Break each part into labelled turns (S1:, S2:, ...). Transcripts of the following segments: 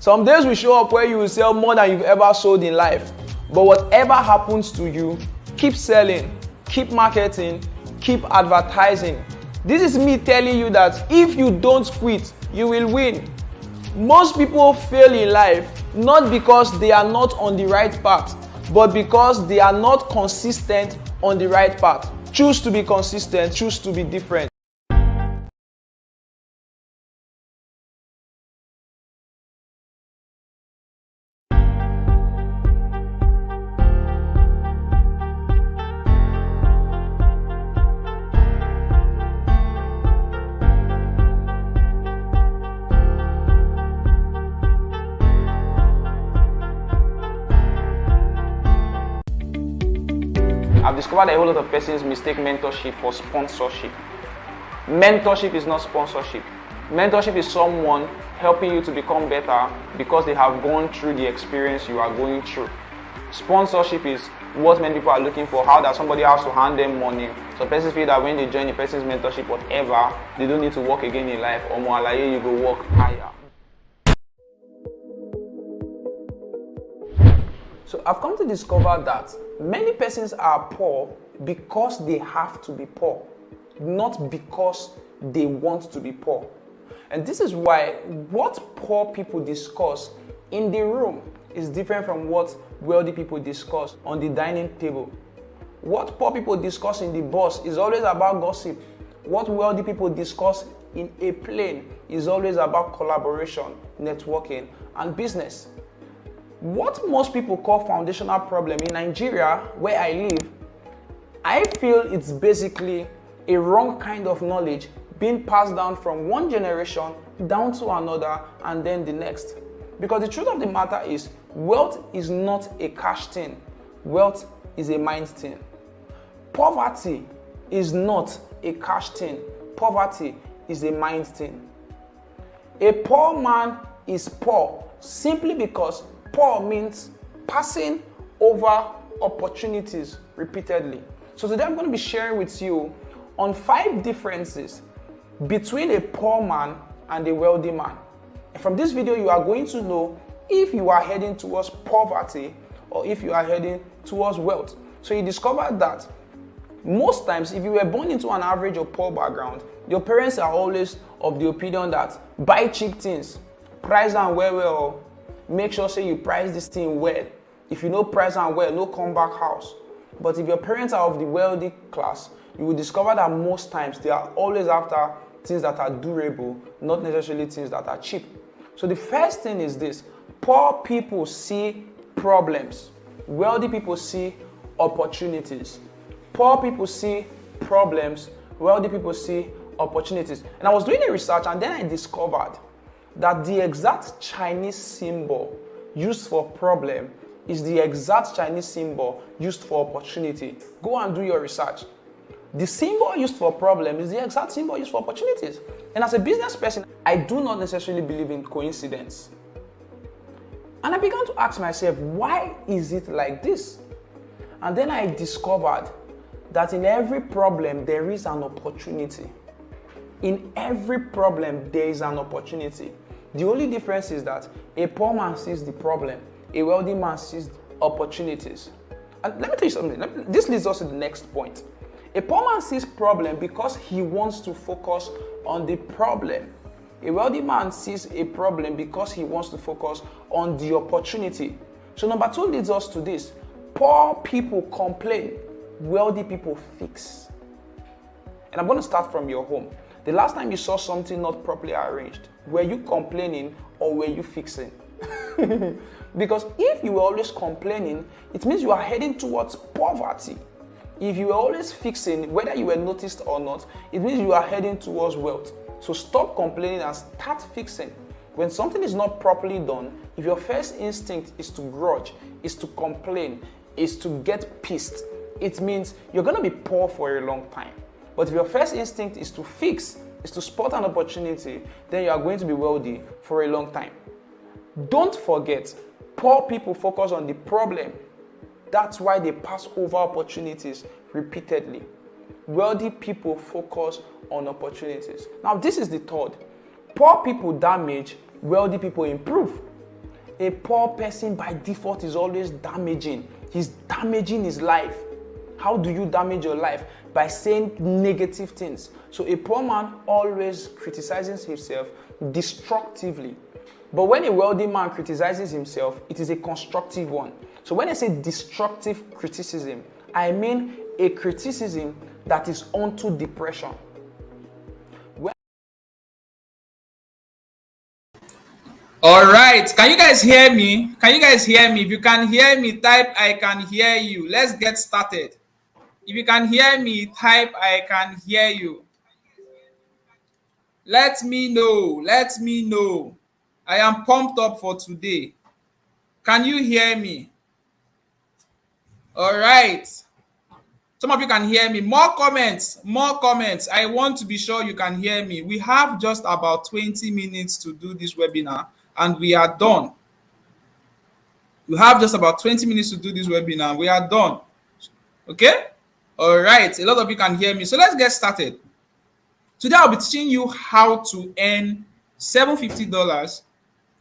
S1: Some days will show up where you will sell more than you've ever sold in life. But whatever happens to you, keep selling, keep marketing, keep advertising. This is me telling you that if you don't quit, you will win. Most people fail in life not because they are not on the right path, but because they are not consistent on the right path. Choose to be consistent, choose to be different. I've discovered that a whole lot of persons mistake mentorship for sponsorship. Mentorship is not sponsorship. Mentorship is someone helping you to become better because they have gone through the experience you are going through. Sponsorship is what many people are looking for, how that somebody has to hand them money. So persons feel that when they join the person's mentorship, whatever, they don't need to work again in life, or more like you go work higher. So I've come to discover that many persons are poor because they have to be poor, not because they want to be poor. And this is why what poor people discuss in the room is different from what wealthy people discuss on the dining table. What poor people discuss in the bus is always about gossip. What wealthy people discuss in a plane is always about collaboration, networking, and business. What most people call foundational problem in Nigeria, where I live, I feel it's basically a wrong kind of knowledge being passed down from one generation down to another and then the next. Because the truth of the matter is, wealth is not a cash thing. Wealth is a mind thing. Poverty is not a cash thing. Poverty is a mind thing. A poor man is poor simply because poor means passing over opportunities repeatedly. So today I'm going to be sharing with you on 5 differences between a poor man and a wealthy man. And from this video, you are going to know if you are heading towards poverty or if you are heading towards wealth. So you discover that most times, if you were born into an average or poor background, your parents are always of the opinion that buy cheap things, price them well, make sure say you price this thing well. If you know price and well, no come back house. But if your parents are of the wealthy class, you will discover that most times they are always after things that are durable, not necessarily things that are cheap. So the first thing is this: poor people see problems, wealthy people see opportunities. Poor people see problems, wealthy people see opportunities. And I was doing a research and then I discovered that the exact Chinese symbol used for problem is the exact Chinese symbol used for opportunity. Go and do your research. The symbol used for problem is the exact symbol used for opportunities. And as a business person, I do not necessarily believe in coincidence. And I began to ask myself, why is it like this? And then I discovered that in every problem, there is an opportunity. In every problem, there is an opportunity. The only difference is that a poor man sees the problem, a wealthy man sees opportunities. And let me tell you something. This leads us to the next point. A poor man sees problem because he wants to focus on the problem. A wealthy man sees a problem because he wants to focus on the opportunity. So number 2 leads us to this. Poor people complain, wealthy people fix. And I'm going to start from your home. The last time you saw something not properly arranged, were you complaining or were you fixing? Because if you were always complaining, it means you are heading towards poverty. If you were always fixing, whether you were noticed or not, it means you are heading towards wealth. So stop complaining and start fixing. When something is not properly done, if your first instinct is to grudge, is to complain, is to get pissed, it means you're going to be poor for a long time. But if your first instinct is to fix, is to spot an opportunity, then you are going to be wealthy for a long time. Don't forget, poor people focus on the problem. That's why they pass over opportunities repeatedly. Wealthy people focus on opportunities. Now, this is the third. Poor people damage, wealthy people improve. A poor person by default is always damaging. He's damaging his life. How do you damage your life? By saying negative things. So a poor man always criticizes himself destructively. But when a wealthy man criticizes himself, it is a constructive one. So when I say destructive criticism, I mean a criticism that is onto depression.
S2: All right. Can you guys hear me? Can you guys hear me? If you can hear me, type I can hear you. Let's get started. If you can hear me, type I can hear you. Let me know. Let me know. I am pumped up for today. Can you hear me? All right. Some of you can hear me. More comments. More comments. I want to be sure you can hear me. We have just about 20 minutes to do this webinar and we are done. We have just about 20 minutes to do this webinar. We are done. Okay? All right. A lot of you can hear me. So let's get started. Today, I'll be teaching you how to earn $750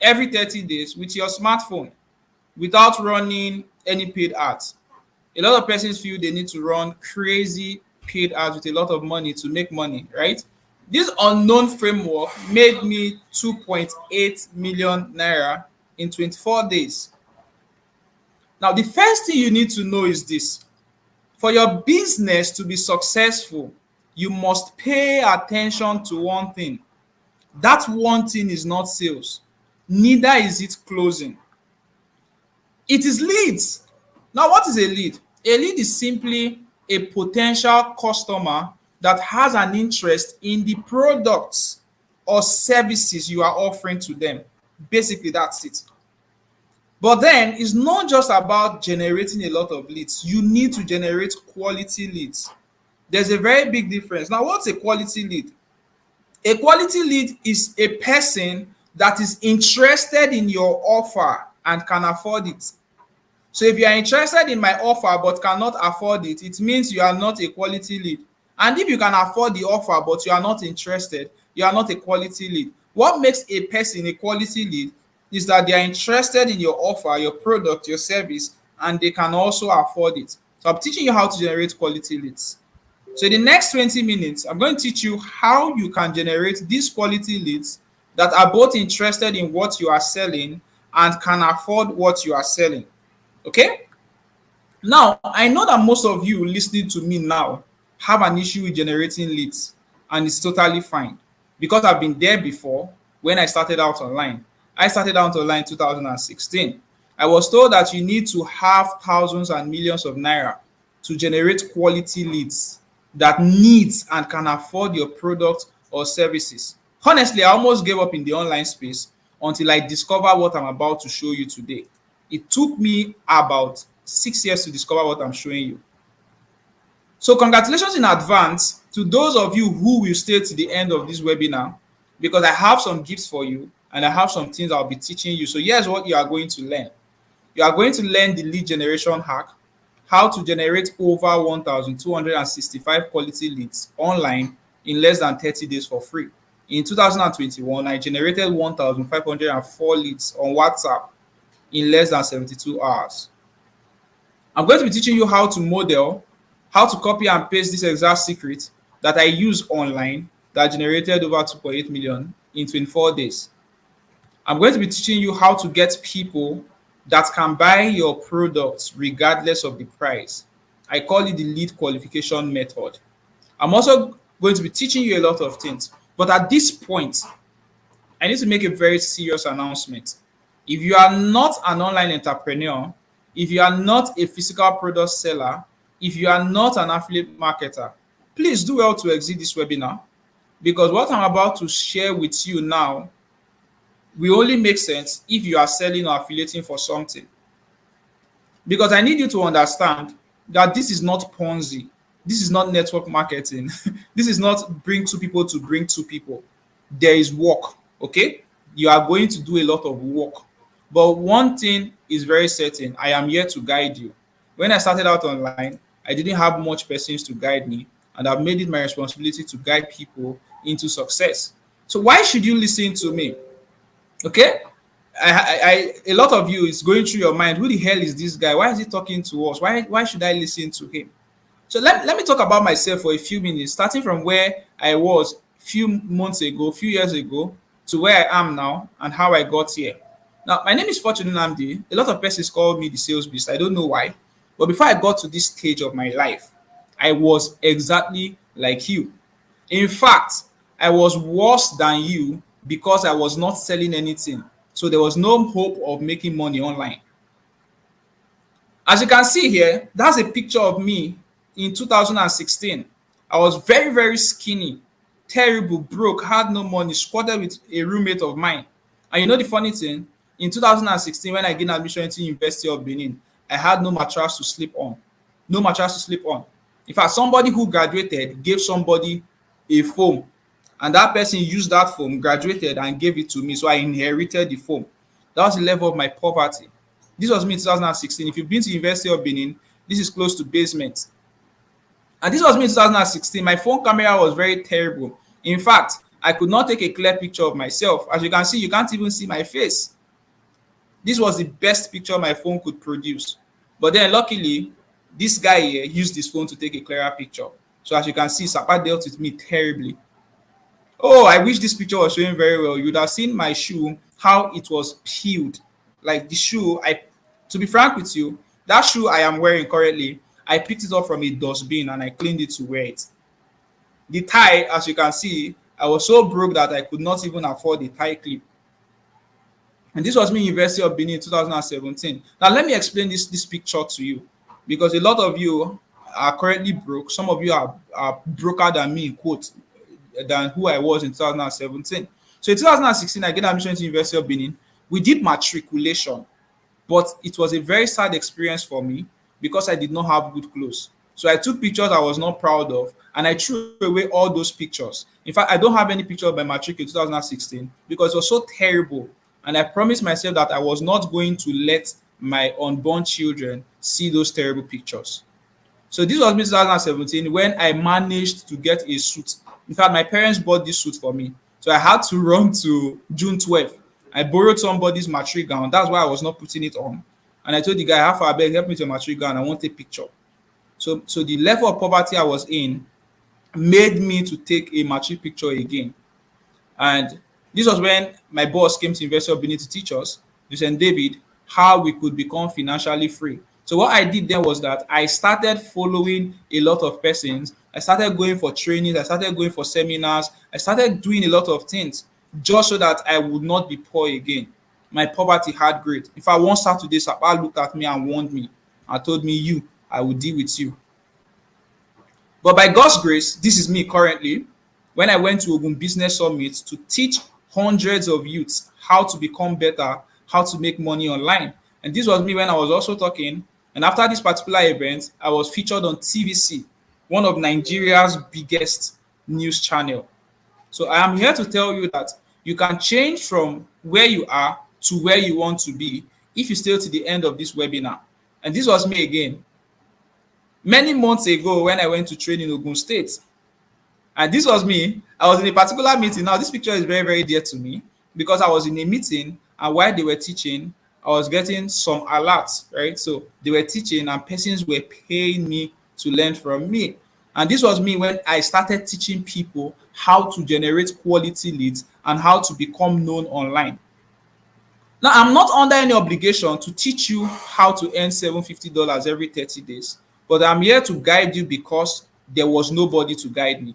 S2: every 30 days with your smartphone without running any paid ads. A lot of persons feel they need to run crazy paid ads with a lot of money to make money, right? This unknown framework made me 2.8 million naira in 24 days. Now, the first thing you need to know is this. For your business to be successful, you must pay attention to one thing. That one thing is not sales, neither is it closing. It is leads. Now, what is a lead? A lead is simply a potential customer that has an interest in the products or services you are offering to them. Basically, that's it. But then it's not just about generating a lot of leads. You need to generate quality leads. There's a very big difference. Now, what's a quality lead? A quality lead is a person that is interested in your offer and can afford it. So if you are interested in my offer but cannot afford it, it means you are not a quality lead. And if you can afford the offer but you are not interested, you are not a quality lead. What makes a person a quality lead is that they are interested in your offer, your product, your service, and they can also afford it. So I'm teaching you how to generate quality leads. So in the next 20 minutes, I'm going to teach you how you can generate these quality leads that are both interested in what you are selling and can afford what you are selling. Okay? Now, I know that most of you listening to me now have an issue with generating leads, and it's totally fine because I've been there before when I started out online. I started out online in 2016. I was told that you need to have thousands and millions of naira to generate quality leads that needs and can afford your product or services. Honestly, I almost gave up in the online space until I discovered what I'm about to show you today. It took me about 6 years to discover what I'm showing you. So congratulations in advance to those of you who will stay to the end of this webinar, because I have some gifts for you and I have some things I'll be teaching you. So here's what you are going to learn. You are going to learn the lead generation hack, how to generate over 1,265 quality leads online in less than 30 days for free. In 2021, I generated 1,504 leads on WhatsApp in less than 72 hours. I'm going to be teaching you how to model, how to copy and paste this exact secret that I use online that generated over 2.8 million in 24 days. I'm going to be teaching you how to get people that can buy your products regardless of the price. I call it the lead qualification method. I'm also going to be teaching you a lot of things. But at this point, I need to make a very serious announcement. If you are not an online entrepreneur, if you are not a physical product seller, if you are not an affiliate marketer, please do well to exit this webinar, because what I'm about to share with you now will only make sense if you are selling or affiliating for something. Because I need you to understand that this is not Ponzi. This is not network marketing. This is not bring two people to bring two people. There is work, okay? You are going to do a lot of work. But one thing is very certain. I am here to guide you. When I started out online, I didn't have much persons to guide me, and I've made it my responsibility to guide people into success. So why should you listen to me? Okay? A lot of you is going through your mind, who the hell is this guy? Why is he talking to us? Why should I listen to him? So let me talk about myself for a few minutes, starting from where I was few months ago, few years ago, to where I am now and how I got here. Now, my name is Fortune Namdi. A lot of persons call me the sales beast. I don't know why. But before I got to this stage of my life, I was exactly like you. In fact, I was worse than you because I was not selling anything. So there was no hope of making money online. As you can see here, that's a picture of me in 2016. I was very, very skinny, terrible, broke, had no money, squatted with a roommate of mine. And you know the funny thing? In 2016, when I gained admission into University of Benin, I had no mattress to sleep on. No mattress to sleep on. In fact, somebody who graduated gave somebody a foam, and that person used that foam, graduated, and gave it to me. So I inherited the foam. That was the level of my poverty. This was me in 2016. If you've been to University of Benin, this is close to basement. And this was me in 2016. My phone camera was very terrible. In fact, I could not take a clear picture of myself. As you can see, you can't even see my face. This was the best picture my phone could produce. But then luckily, this guy here used his phone to take a clearer picture. So as you can see, Sapa dealt with me terribly. Oh, I wish this picture was showing very well. You would have seen my shoe, how it was peeled. Like the shoe, to be frank with you, that shoe I am wearing currently, I picked it up from a dustbin and I cleaned it to wear it. The tie, as you can see, I was so broke that I could not even afford a tie clip. And this was me in University of Benin in 2017. Now let me explain this picture to you, because a lot of you are currently broke. Some of you are broker than me, in quote, than who I was in 2017. So in 2016, I get admission to University of Benin. We did matriculation, but it was a very sad experience for me because I did not have good clothes. So I took pictures I was not proud of, and I threw away all those pictures. In fact, I don't have any picture of my matric in 2016 because it was so terrible. And I promised myself that I was not going to let my unborn children see those terrible pictures. So this was me 2017 when I managed to get a suit. In fact, my parents bought this suit for me. So I had to run to June 12th. I borrowed somebody's matric gown. That's why I was not putting it on. And I told the guy, "Half I beg, help me to your matric gown. I want a picture." So the level of poverty I was in made me to take a matric picture again. And this was when my boss came to University of Benin to teach us, St. David, how we could become financially free. So what I did then was that I started following a lot of persons. I started going for trainings. I started going for seminars. I started doing a lot of things just so that I would not be poor again. My poverty had great. In fact, one Saturday, Sapa looked at me and warned me and told me, I will deal with you. But by God's grace, this is me currently. When I went to Ogun Business Summit to teach hundreds of youths how to become better, how to make money online. And this was me when I was also talking. And after this particular event, I was featured on TVC, one of Nigeria's biggest news channel. So I am here to tell you that you can change from where you are to where you want to be if you stay to the end of this webinar. And this was me again. Many months ago when I went to train in Ogun State, and this was me. I was in a particular meeting. Now, this picture is very, very dear to me because I was in a meeting, and while they were teaching, I was getting some alerts, right? So they were teaching and persons were paying me to learn from me. And this was me when I started teaching people how to generate quality leads and how to become known online. Now, I'm not under any obligation to teach you how to earn $750 every 30 days, but I'm here to guide you because there was nobody to guide me.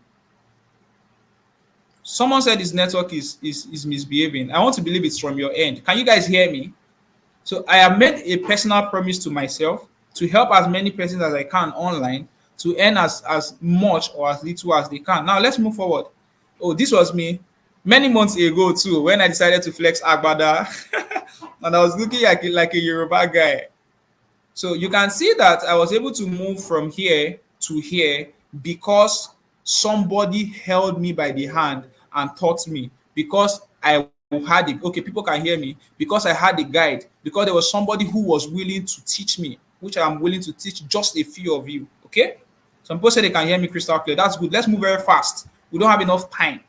S2: Someone said this network is misbehaving. I want to believe it's from your end. Can you guys hear me? So I have made a personal promise to myself to help as many persons as I can online to earn as much or as little as they can. Now let's move forward. Oh, this was me many months ago too when I decided to flex Agbada and I was looking like a Yoruba guy. So you can see that I was able to move from here to here because somebody held me by the hand and taught me, because I had it. Okay, people can hear me because I had a guide, because there was somebody who was willing to teach me, which I am willing to teach just a few of you. Okay, some people say they can hear me crystal clear. That's good. Let's move very fast. We don't have enough time.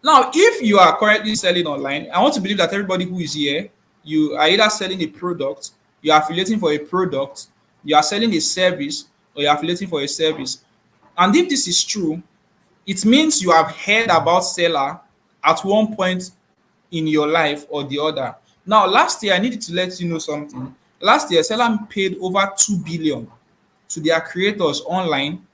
S2: Now, if you are currently selling online, I want to believe that everybody who is here, you are either selling a product, you are affiliating for a product, you are selling a service, or you are affiliating for a service. And if this is true, it means you have heard about seller at one point in your life or the other. Now, last year, I needed to let you know something. Last year, seller paid over 2 billion to their creators online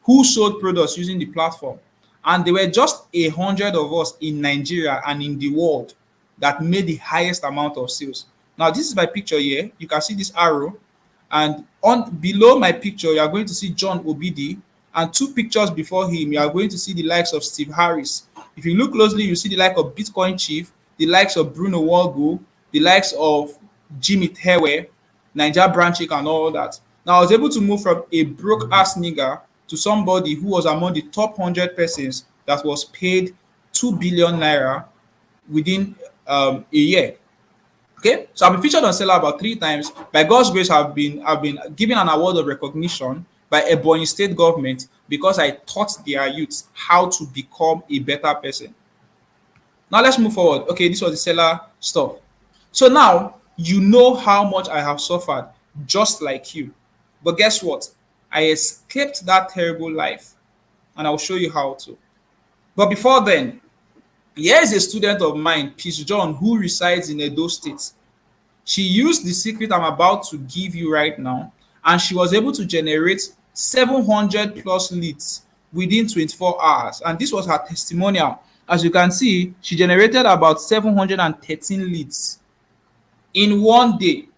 S2: who sold products using the platform. And there were just 100 of us in Nigeria and in the world that made the highest amount of sales. Now, this is my picture here. You can see this arrow. And on below my picture, you are going to see John Obidi. And two pictures before him, you are going to see the likes of Steve Harris. If you look closely, you see the like of Bitcoin Chief, the likes of Bruno Walgo, the likes of Jimmy Tewe, Niger Branchik, and all that. Now, I was able to move from a broke ass nigger to somebody who was among the top 100 persons that was paid 2 billion naira within a year. Okay, so I've been featured on Seller about 3 times. By God's grace, I've been given an award of recognition by Ebonyi State government because I taught their youths how to become a better person. Now let's move forward. Okay, this was the Seller stuff. So now you know how much I have suffered, just like you. But guess what? I escaped that terrible life, and I'll show you how to. But before then, here is a student of mine, Peace John, who resides in Edo State. She used the secret I'm about to give you right now, and she was able to generate 700 plus leads within 24 hours. And this was her testimonial. As you can see, she generated about 713 leads in one day.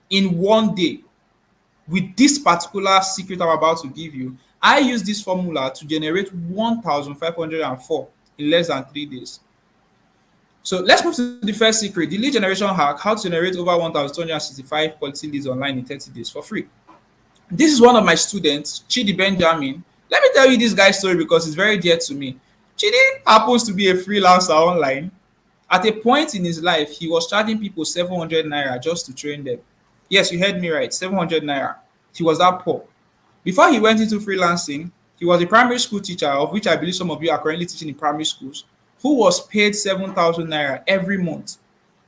S2: In one day. With this particular secret I'm about to give you, I use this formula to generate 1,504 in less than 3 days. So let's move to the first secret, the lead generation hack, how to generate over 1,265 quality leads online in 30 days for free. This is one of my students, Chidi Benjamin. Let me tell you this guy's story because it's very dear to me. Chidi happens to be a freelancer online. At a point in his life, he was charging people 700 naira just to train them. Yes, you heard me right, 700 naira. He was that poor. Before he went into freelancing, he was a primary school teacher, of which I believe some of you are currently teaching in primary schools, who was paid 7,000 naira every month.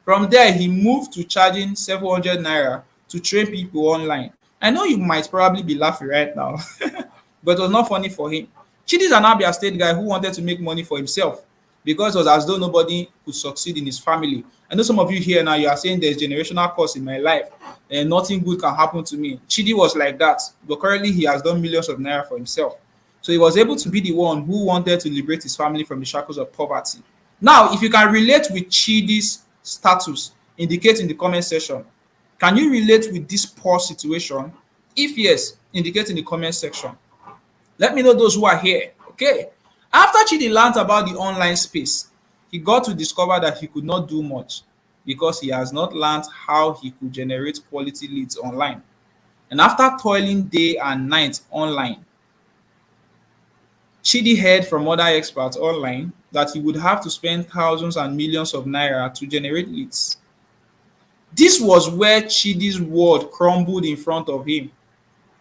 S2: From there, he moved to charging 700 naira to train people online. I know you might probably be laughing right now, but it was not funny for him. Chidi is an Abia State guy who wanted to make money for himself because it was as though nobody could succeed in his family. I know some of you here now, you are saying there's generational curse in my life and nothing good can happen to me. Chidi was like that, but currently he has done millions of naira for himself. So he was able to be the one who wanted to liberate his family from the shackles of poverty. Now, if you can relate with Chidi's status, indicate in the comment section. Can you relate with this poor situation? If yes, indicate in the comment section. Let me know those who are here. Okay. After Chidi learned about the online space, he got to discover that he could not do much because he has not learned how he could generate quality leads online. And after toiling day and night online, Chidi heard from other experts online that he would have to spend thousands and millions of naira to generate leads. This was where Chidi's world crumbled in front of him.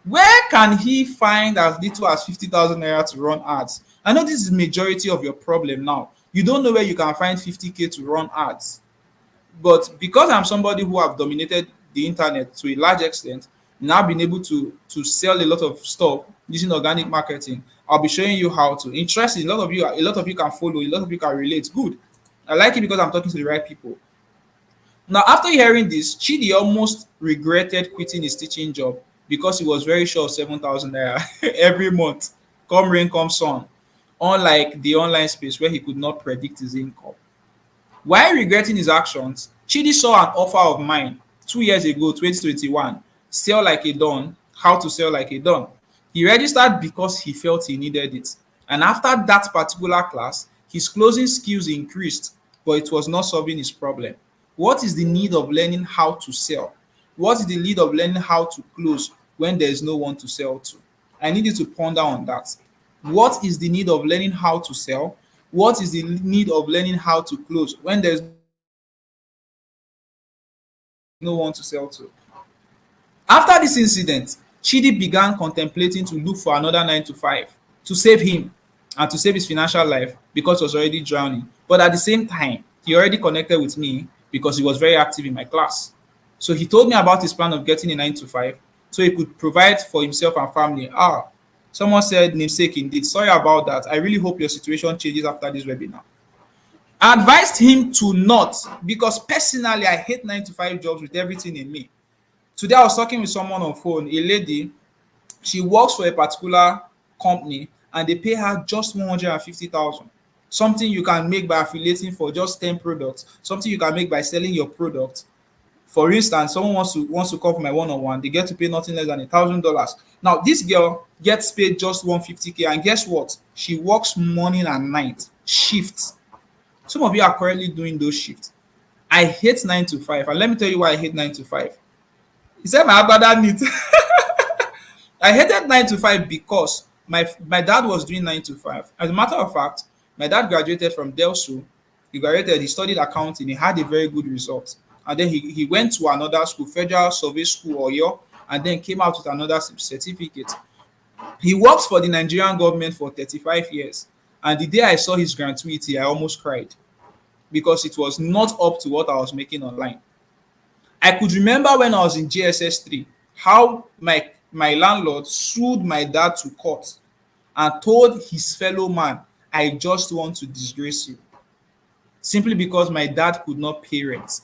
S2: Where can he find as little as 50,000 naira to run ads? I know this is the majority of your problem now. You don't know where you can find 50k to run ads. But because I'm somebody who have dominated the internet to a large extent, now been able to sell a lot of stuff using organic marketing, I'll be showing you how to. Interesting, a lot of you can follow, a lot of you can relate. Good. I like it because I'm talking to the right people. Now, after hearing this, Chidi almost regretted quitting his teaching job because he was very sure of 7,000 naira every month, come rain, come sun, unlike the online space where he could not predict his income. While regretting his actions, Chidi saw an offer of mine 2 years ago, 2021, Sell Like a Don, How to Sell Like a Don. He registered because he felt he needed it. And after that particular class, his closing skills increased, but it was not solving his problem. What is the need of learning how to sell? What is the need of learning how to close when there is no one to sell to? I need you to ponder on that. What is the need of learning how to sell? What is the need of learning how to close when there's no one to sell to? After this incident, Chidi began contemplating to look for another 9 to 5 to save him. and to save his financial life because he was already drowning. But at the same time, he already connected with me because he was very active in my class. So he told me about his plan of getting a 9 to 5 so he could provide for himself and family. Someone said namesake indeed. Sorry about that. I really hope your situation changes after this webinar. I advised him to not, because personally I hate 9 to 5 jobs with everything in me. Today I was talking with someone on phone, a lady. She works for a particular company and they pay her just 150,000. Something you can make by affiliating for just 10 products, something you can make by selling your product. For instance, someone wants to come for my one-on-one, they get to pay nothing less than $1,000. Now this girl gets paid just 150K, and guess what? She works morning and night shifts. Some of you are currently doing those shifts. I hate 9 to 5, and let me tell you why I hate 9 to 5. He said my brother needs. I hated 9 to 5 because my dad was doing 9 to 5. As a matter of fact, my dad graduated from Delso. He studied accounting, he had a very good result. And then he went to another school, Federal Service School, Oyo, and then came out with another certificate. He worked for the Nigerian government for 35 years. And the day I saw his gratuity, I almost cried because it was not up to what I was making online. I could remember when I was in JSS 3, how my landlord sued my dad to court and told his fellow man, I just want to disgrace you. Simply because my dad could not pay rent.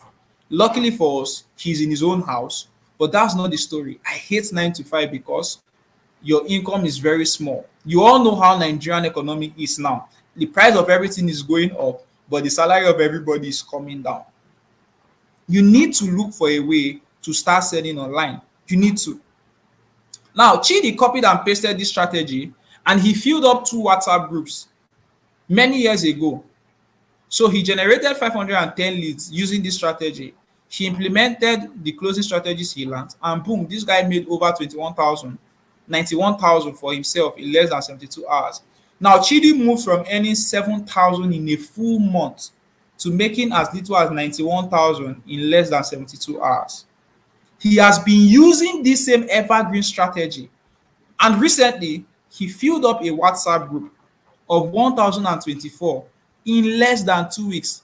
S2: Luckily for us, he's in his own house, but that's not the story. I hate 9 to 5 because your income is very small. You all know how Nigerian economy is now. The price of everything is going up, but the salary of everybody is coming down. You need to look for a way to start selling online. You need to. Now, Chidi copied and pasted this strategy, and he filled up 2 WhatsApp groups many years ago. So he generated 510 leads using this strategy. He implemented the closing strategies he learned, and boom, this guy made over 91,000 for himself in less than 72 hours. Now, Chidi moved from earning 7,000 in a full month to making as little as 91,000 in less than 72 hours. He has been using this same evergreen strategy, and recently he filled up a WhatsApp group of 1,024 in less than 2 weeks.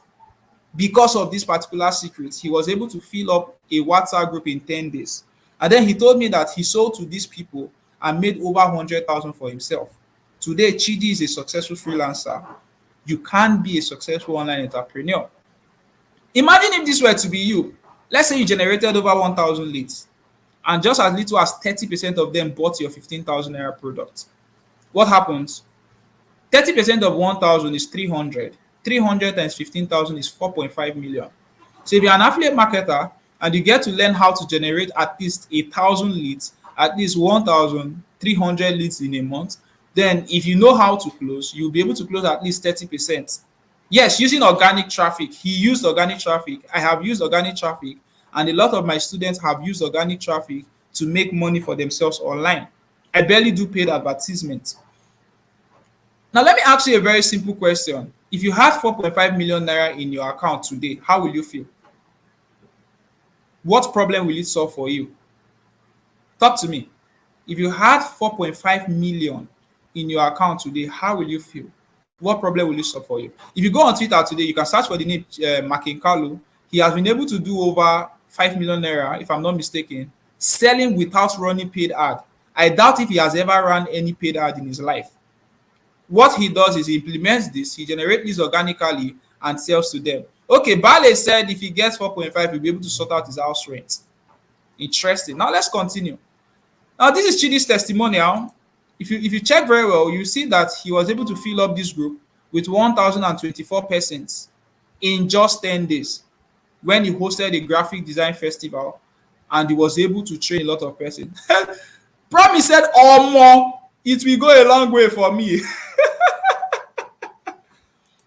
S2: Because of this particular secret, he was able to fill up a WhatsApp group in 10 days. And then he told me that he sold to these people and made over 100,000 for himself. Today, Chidi is a successful freelancer. You can be a successful online entrepreneur. Imagine if this were to be you. Let's say you generated over 1,000 leads, and just as little as 30% of them bought your 15,000 naira product. What happens? 30% of 1,000 is 300. 300 times 15,000 is 4.5 million. So if you're an affiliate marketer and you get to learn how to generate at least 1,000 leads, at least 1,300 leads in a month, then if you know how to close, you'll be able to close at least 30%. Yes, using organic traffic. He used organic traffic. I have used organic traffic, and a lot of my students have used organic traffic to make money for themselves online. I barely do paid advertisements. Now, let me ask you a very simple question. If you had 4.5 million naira in your account today, how will you feel? What problem will it solve for you? Talk to me. If you had 4.5 million in your account today, how will you feel? What problem will it solve for you? If you go on Twitter today, you can search for the name Makin Kalu. He has been able to do over 5 million naira, if I'm not mistaken, selling without running paid ad. I doubt if he has ever run any paid ad in his life. What he does is he implements this, he generates this organically and sells to them. Okay, Bale said if he gets 4.5, he'll be able to sort out his house rent. Interesting. Now let's continue. Now this is Chidi's testimonial. If you check very well, you see that he was able to fill up this group with 1,024 persons in just 10 days when he hosted a graphic design festival, and he was able to train a lot of persons. Promise said, "Oh, more, it will go a long way for me."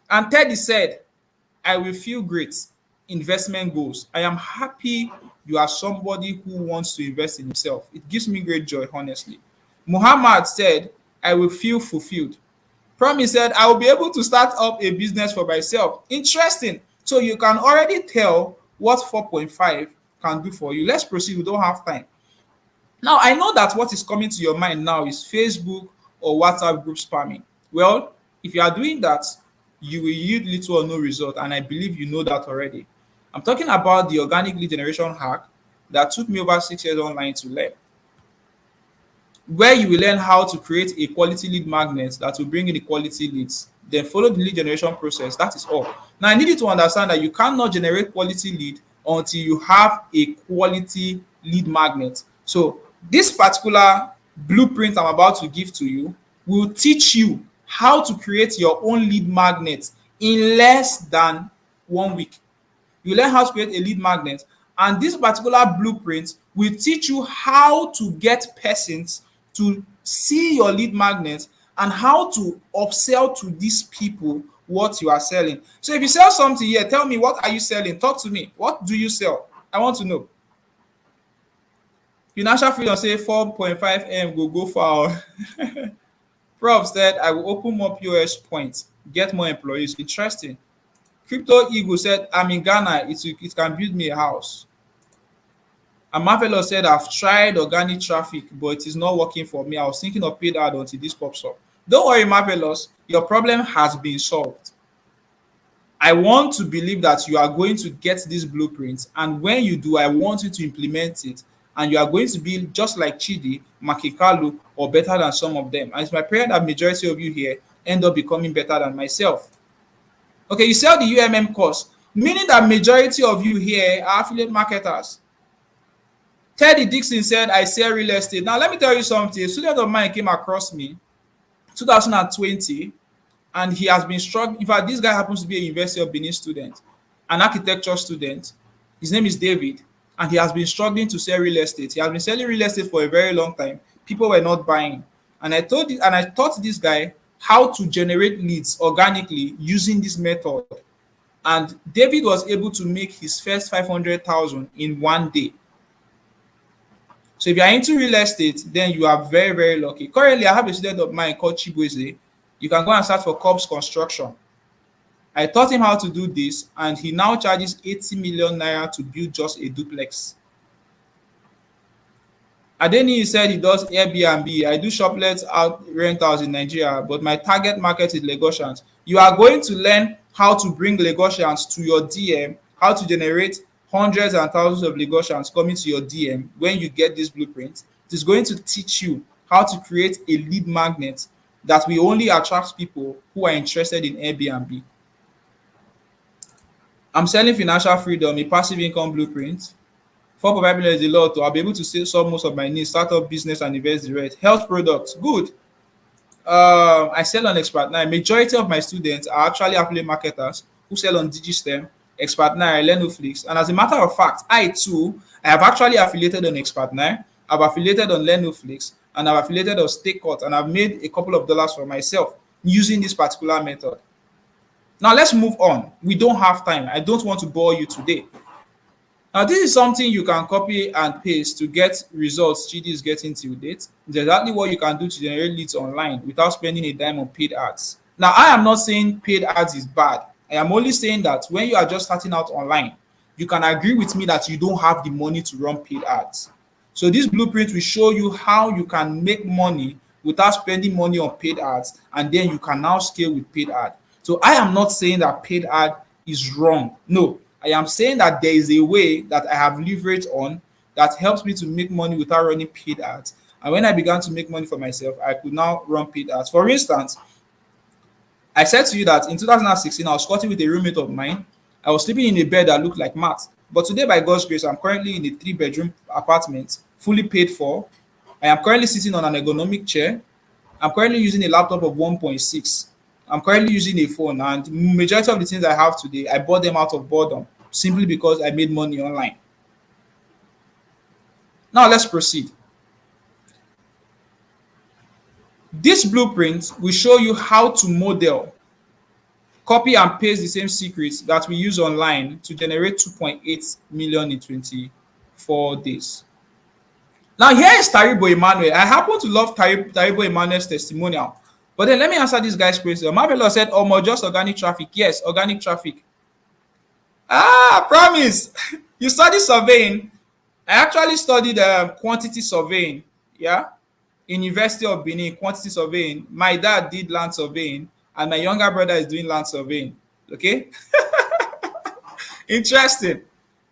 S2: And Teddy said, "I will feel great. Investment goals. I am happy you are somebody who wants to invest in himself. It gives me great joy, honestly." Muhammad said, "I will feel fulfilled." Promise said, "I will be able to start up a business for myself." Interesting. So you can already tell what 4.5 can do for you. Let's proceed. We don't have time. Now, I know that what is coming to your mind now is Facebook or WhatsApp group spamming. Well, If you are doing that, you will yield little or no result, and I believe you know that already. I'm talking about the organic lead generation hack that took me over 6 years online to learn, where you will learn how to create a quality lead magnet that will bring in the quality leads. Then follow the lead generation process. That is all. Now, I need you to understand that you cannot generate quality lead until you have a quality lead magnet. So, this particular blueprint I'm about to give to you will teach you how to create your own lead magnet in less than 1 week. You learn how to create a lead magnet, and this particular blueprint will teach you how to get persons to see your lead magnet and how to upsell to these people what you are selling. So if you sell something here, tell me, what are you selling? Talk to me. What do you sell? I want to know. Financial freedom say 4.5M go far. Prof said I will open more POS points, get more employees. Interesting. Crypto Eagle said, I'm in Ghana, it can build me a house. And Marvelous said, I've tried organic traffic, but it is not working for me. I was thinking of paid ad until this pops up. Don't worry, Marvelous, your problem has been solved. I want to believe that you are going to get this blueprint, and when you do, I want you to implement it, and you are going to be just like Chidi, Makikalu, or better than some of them. And it's my prayer that majority of you here end up becoming better than myself. Okay, you sell the UMM course, meaning that majority of you here are affiliate marketers. Teddy Dixon said, I sell real estate. Now, let me tell you something. A student of mine came across me 2020, and he has been struggling. In fact, this guy happens to be a University of Benin student, an architecture student. His name is David, and he has been struggling to sell real estate. He has been selling real estate for a very long time. People were not buying. And I taught this guy how to generate leads organically using this method. And David was able to make his first 500,000 in 1 day. So if you are into real estate, then you are very, very lucky. Currently, I have a student of mine called Chibueze. You can go and search for Cobbs Construction. I taught him how to do this, and he now charges 80 million naira to build just a duplex. Adeni said he does Airbnb. I do shoplets out rentals in Nigeria, but my target market is Lagosians. You are going to learn how to bring Lagosians to your DM, how to generate hundreds and thousands of Lagosians coming to your DM when you get this blueprint. It is going to teach you how to create a lead magnet that will only attract people who are interested in Airbnb. I'm selling financial freedom, a passive income blueprint. 4.5 million is a lot. I'll be able to solve most of my needs, start up business and invest direct. Health products, good. I sell on Expert9. Majority of my students are actually affiliate marketers who sell on Digistem, Expert9, Lenoflix. And as a matter of fact, I have actually affiliated on Expert9. I've affiliated on Lenoflix, and I've affiliated on StakeCut, and I've made a couple of dollars for myself using this particular method. Now let's move on. We don't have time. I don't want to bore you today. Now, this is something you can copy and paste to get results Chidi is getting till date. It's exactly what you can do to generate leads online without spending a dime on paid ads. Now, I am not saying paid ads is bad. I am only saying that when you are just starting out online, you can agree with me that you don't have the money to run paid ads. So this blueprint will show you how you can make money without spending money on paid ads, and then you can now scale with paid ad. So I am not saying that paid ad is wrong. No. I am saying that there is a way that I have leverage on that helps me to make money without running paid ads. And when I began to make money for myself, I could now run paid ads. For instance, I said to you that in 2016, I was squatting with a roommate of mine. I was sleeping in a bed that looked like mat. But today, by God's grace, I'm currently in a 3-bedroom apartment, fully paid for. I am currently sitting on an ergonomic chair. I'm currently using a laptop of 1.6. I'm currently using a phone, and majority of the things I have today, I bought them out of boredom simply because I made money online. Now let's proceed. This blueprint will show you how to model, copy and paste the same secrets that we use online to generate 2.8 million in 24 days. Now here is Taribo Emmanuel. I happen to love Taribo Emmanuel's testimonial. But then let me answer this guy's question. Marvelous said, oh, just organic traffic. Yes, organic traffic. Promise. You study surveying. I actually studied quantity surveying. Yeah. In University of Benin, quantity surveying. My dad did land surveying. and my younger brother is doing land surveying. Okay, interesting.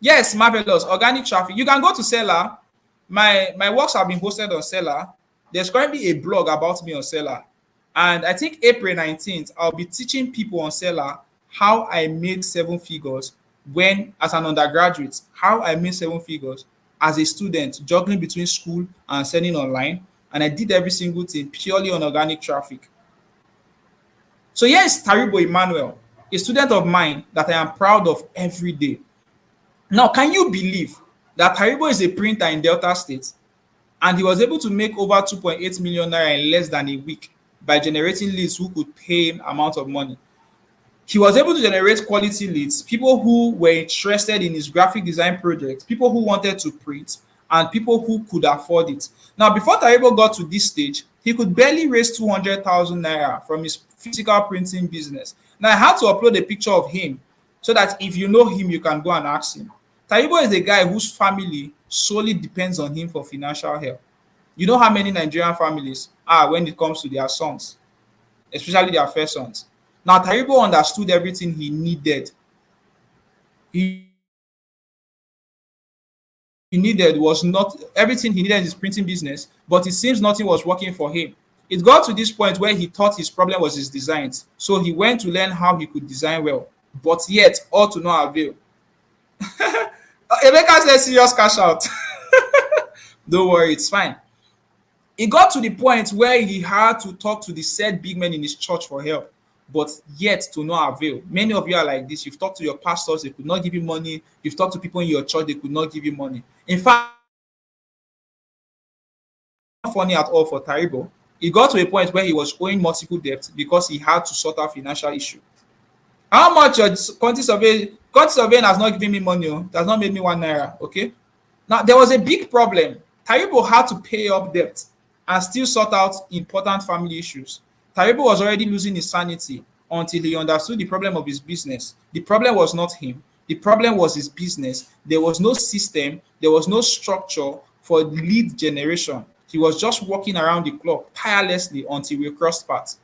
S2: Yes, marvelous. Organic traffic. You can go to Seller. My works have been hosted on Seller. There's currently a blog about me on Seller, and I think April 19th I'll be teaching people on Seller how I made seven figures when as an undergraduate, how I made seven figures as a student, juggling between school and selling online, and I did every single thing purely on organic traffic. So here is Taribo Emmanuel, a student of mine that I am proud of every day. Now, can you believe that Taribo is a printer in Delta State and he was able to make over 2.8 million naira in less than a week by generating leads who could pay him amount of money? He was able to generate quality leads, people who were interested in his graphic design project, people who wanted to print, and people who could afford it. Now, before Taribo got to this stage, he could barely raise 200,000 naira from his physical printing business. Now, I had to upload a picture of him so that if you know him, you can go and ask him. Taribo is a guy whose family solely depends on him for financial help. You know how many Nigerian families are when it comes to their sons, especially their first sons. Now, Taribo understood everything he needed. He needed was not everything he needed in his printing business, but it seems nothing was working for him. It got to this point where he thought his problem was his designs. So he went to learn how he could design well, but yet all to no avail. Emeka said serious cash out. Don't worry, it's fine. It got to the point where he had to talk to the said big men in his church for help, but yet to no avail. Many of you are like this. You've talked to your pastors, they could not give you money. You've talked to people in your church, they could not give you money. In fact, not funny at all for Taribo. It got to a point where he was owing multiple debts because he had to sort out financial issue. How much your quantity surveying has not given me money, it has not made me 1 naira. Okay. Now there was a big problem. Taribo had to pay up debt and still sort out important family issues. Taribo was already losing his sanity until he understood the problem of his business. The problem was not him. The problem was his business. There was no system. There was no structure for lead generation. He was just working around the clock tirelessly until we crossed paths.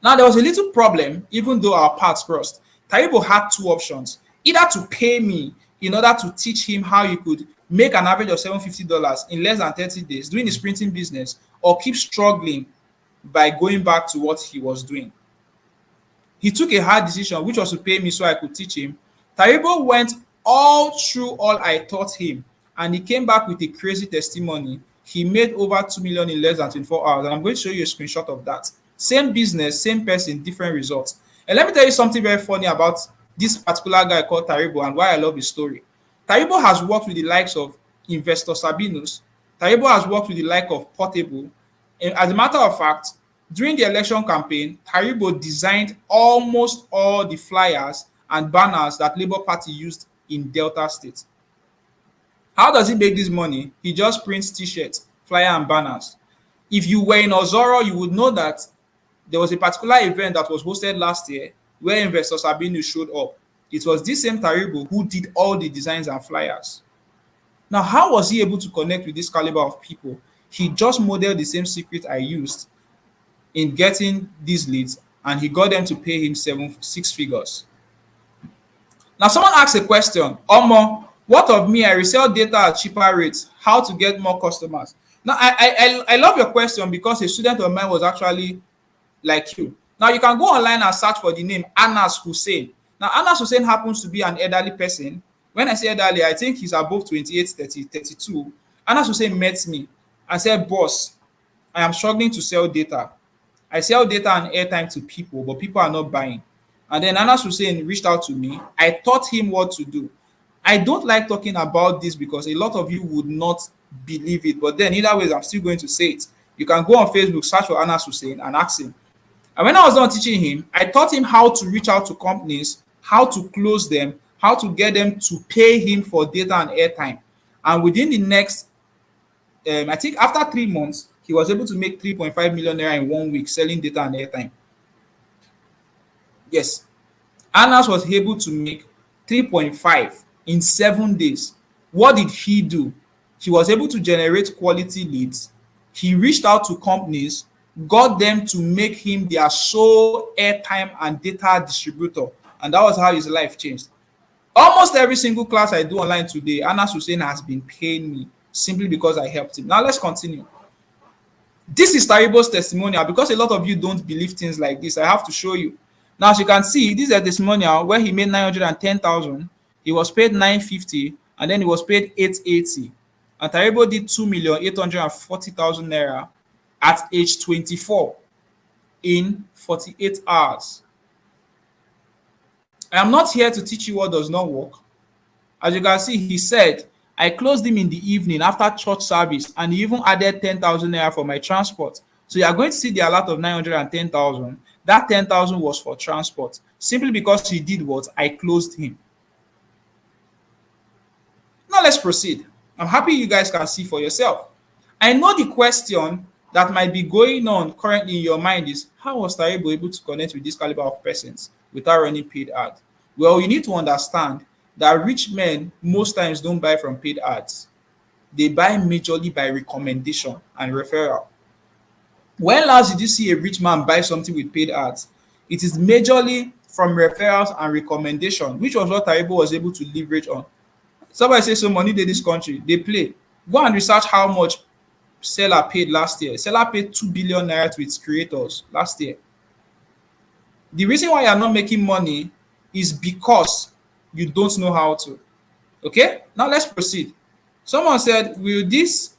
S2: Now, there was a little problem, even though our paths crossed. Taribo had two options: either to pay me in order to teach him how he could make an average of $750 in less than 30 days doing his printing business, or keep struggling by going back to what he was doing. He took a hard decision, which was to pay me so I could teach him. Taribo went all through all I taught him, and he came back with a crazy testimony. He made over 2 million in less than 24 hours, and I'm going to show you a screenshot of that. Same business, same person, different results. And let me tell you something very funny about this particular guy called Taribo and why I love his story. Taribo has worked with the likes of Investor Sabinus. Taribo has worked with the like of Portable. And as a matter of fact, during the election campaign, Taribo designed almost all the flyers and banners that Labour Party used in Delta State. How does he make this money? He just prints t-shirts, flyer and banners. If you were in Ozoro, you would know that there was a particular event that was hosted last year where Investor Sabinu showed up. It was this same Taribo who did all the designs and flyers. Now, how was he able to connect with this caliber of people? He just modeled the same secret I used in getting these leads, and he got them to pay him 6 figures. Now, someone asked a question: Omo, what of me? I resell data at cheaper rates. How to get more customers? Now, I love your question because a student of mine was actually like you. Now, you can go online and search for the name Anas Hussein. Now, Anas Hussein happens to be an elderly person. When I say elderly, I think he's above 28, 30, 32. Anas Hussein met me and said, "Boss, I am struggling to sell data. I sell data and airtime to people, but people are not buying." And then Anas Hussein reached out to me. I taught him what to do. I don't like talking about this because a lot of you would not believe it, but then either way, I'm still going to say it. You can go on Facebook, search for Anas Hussein and ask him. And when I was done teaching him, I taught him how to reach out to companies, how to close them, how to get them to pay him for data and airtime. And within the next, I think after 3 months, he was able to make 3.5 million naira in 1 week selling data and airtime. Yes, Anas was able to make 3.5 in 7 days. What did he do? He was able to generate quality leads. He reached out to companies got them to make him their sole airtime and data distributor. And that was how his life changed. Almost every single class I do online today, Anas Hussein has been paying me simply because I helped him. Now let's continue. This is Taribo's testimonial. Because a lot of you don't believe things like this, I have to show you. Now, as you can see, this is a testimonial where he made 910,000. He was paid 950, and then he was paid 880. And Taribo did 2,840,000 naira at age 24 in 48 hours. I am not here to teach you what does not work. As you can see, he said, I closed him in the evening after church service, and he even added 10,000 naira for my transport. So you are going to see the alert of 910,000. That 10,000 was for transport. Simply because he did what? I closed him. Now let's proceed. I'm happy you guys can see for yourself. I know the question that might be going on currently in your mind is, how was Taribo able to connect with this caliber of persons without running paid ads? Well, you need to understand that rich men most times don't buy from paid ads. They buy majorly by recommendation and referral. When last did you see a rich man buy something with paid ads? It is majorly from referrals and recommendation, which was what Taribo was able to leverage on. Somebody says, so money in this country, they play. Go and research how much Seller paid last year. Seller paid 2 billion naira to its creators last year. The reason why you're not making money is because you don't know how to. Okay, now let's proceed. Someone said, will this,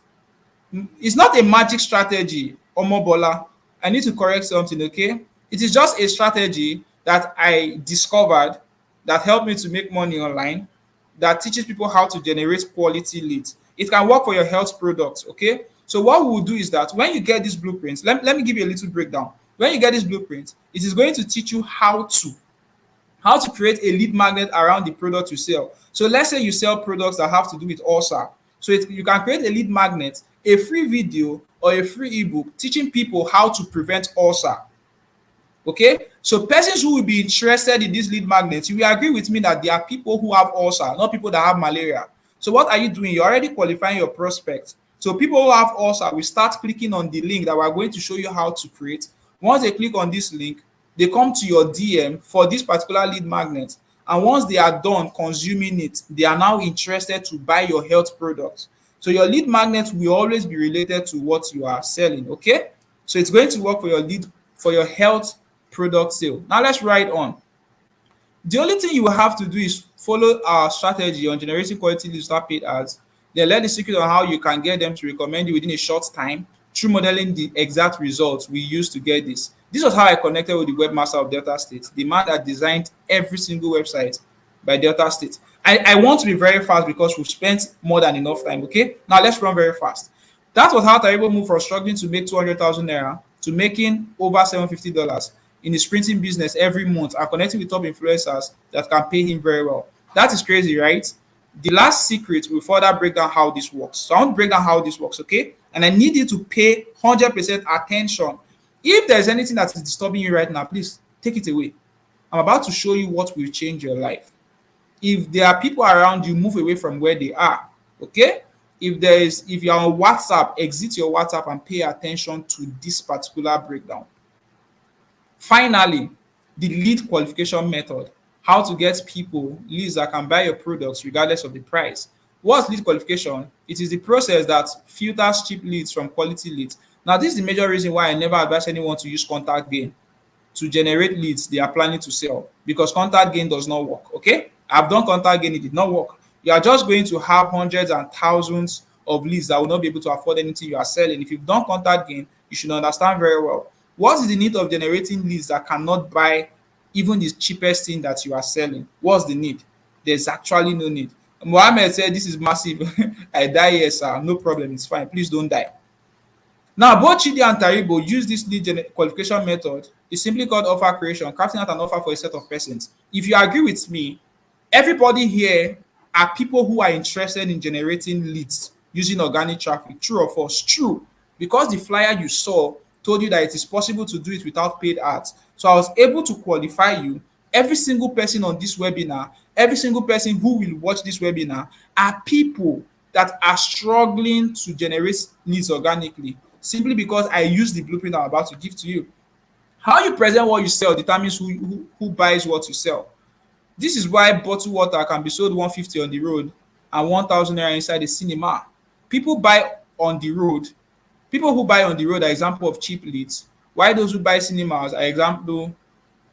S2: it's not a magic strategy, Omobola. I need to correct something, okay? It is just a strategy that I discovered that helped me to make money online, that teaches people how to generate quality leads. It can work for your health products, okay? So what we will do is that when you get these blueprints, let me give you a little breakdown. When you get these blueprints, it is going to teach you how to create a lead magnet around the product you sell. So let's say you sell products that have to do with ulcer. So you can create a lead magnet, a free video or a free ebook teaching people how to prevent ulcer. Okay, so persons who will be interested in these lead magnets, you will agree with me that there are people who have ulcer, not people that have malaria. So what are you doing? You're already qualifying your prospects. So people who have ulcer will start clicking on the link that we're going to show you how to create. Once they click on this link, they come to your DM for this particular lead magnet. And once they are done consuming it, they are now interested to buy your health products. So your lead magnet will always be related to what you are selling, okay? So it's going to work for your health product sale. Now let's ride on. The only thing you will have to do is follow our strategy on generating quality leads without paid ads. Then learn the secret on how you can get them to recommend you within a short time through modeling the exact results we used to get this. This was how I connected with the webmaster of Delta State, the man that designed every single website by Delta State. I want to be very fast because we've spent more than enough time, okay? Now let's run very fast. That was how Taribo moved from struggling to make 200,000 naira to making over $750 in his printing business every month and connecting with top influencers that can pay him very well. That is crazy, right? The last secret will further break down how this works. So I want to break down how this works, okay? And I need you to pay 100% attention. If there's anything that is disturbing you right now, please take it away. I'm about to show you what will change your life. If there are people around you, move away from where they are, okay? If you're on WhatsApp, exit your WhatsApp and pay attention to this particular breakdown. Finally, the lead qualification method. How to get people leads that can buy your products regardless of the price. What's lead qualification? It is the process that filters cheap leads from quality leads. Now, this is the major reason why I never advise anyone to use contact gain to generate leads they are planning to sell, because contact gain does not work, okay? I've done contact gain, it did not work. You are just going to have hundreds and thousands of leads that will not be able to afford anything you are selling. If you've done contact gain, you should understand very well. What is the need of generating leads that cannot buy even the cheapest thing that you are selling? What's the need? There's actually no need. Mohammed said, this is massive. I die here, sir. No problem. It's fine. Please don't die. Now, both Chidi and Taribo use this lead qualification method. It's simply called offer creation, crafting out an offer for a set of persons. If you agree with me, everybody here are people who are interested in generating leads using organic traffic. True or false? True. Because the flyer you saw told you that it is possible to do it without paid ads. So I was able to qualify you. Every single person on this webinar, every single person who will watch this webinar are people that are struggling to generate leads organically. simply because I use the blueprint I'm about to give to you. How you present what you sell determines who buys what you sell. This is why bottled water can be sold 150 on the road and 1,000 naira inside the cinema. People buy on the road. People who buy on the road are example of cheap leads, while those who buy cinemas are example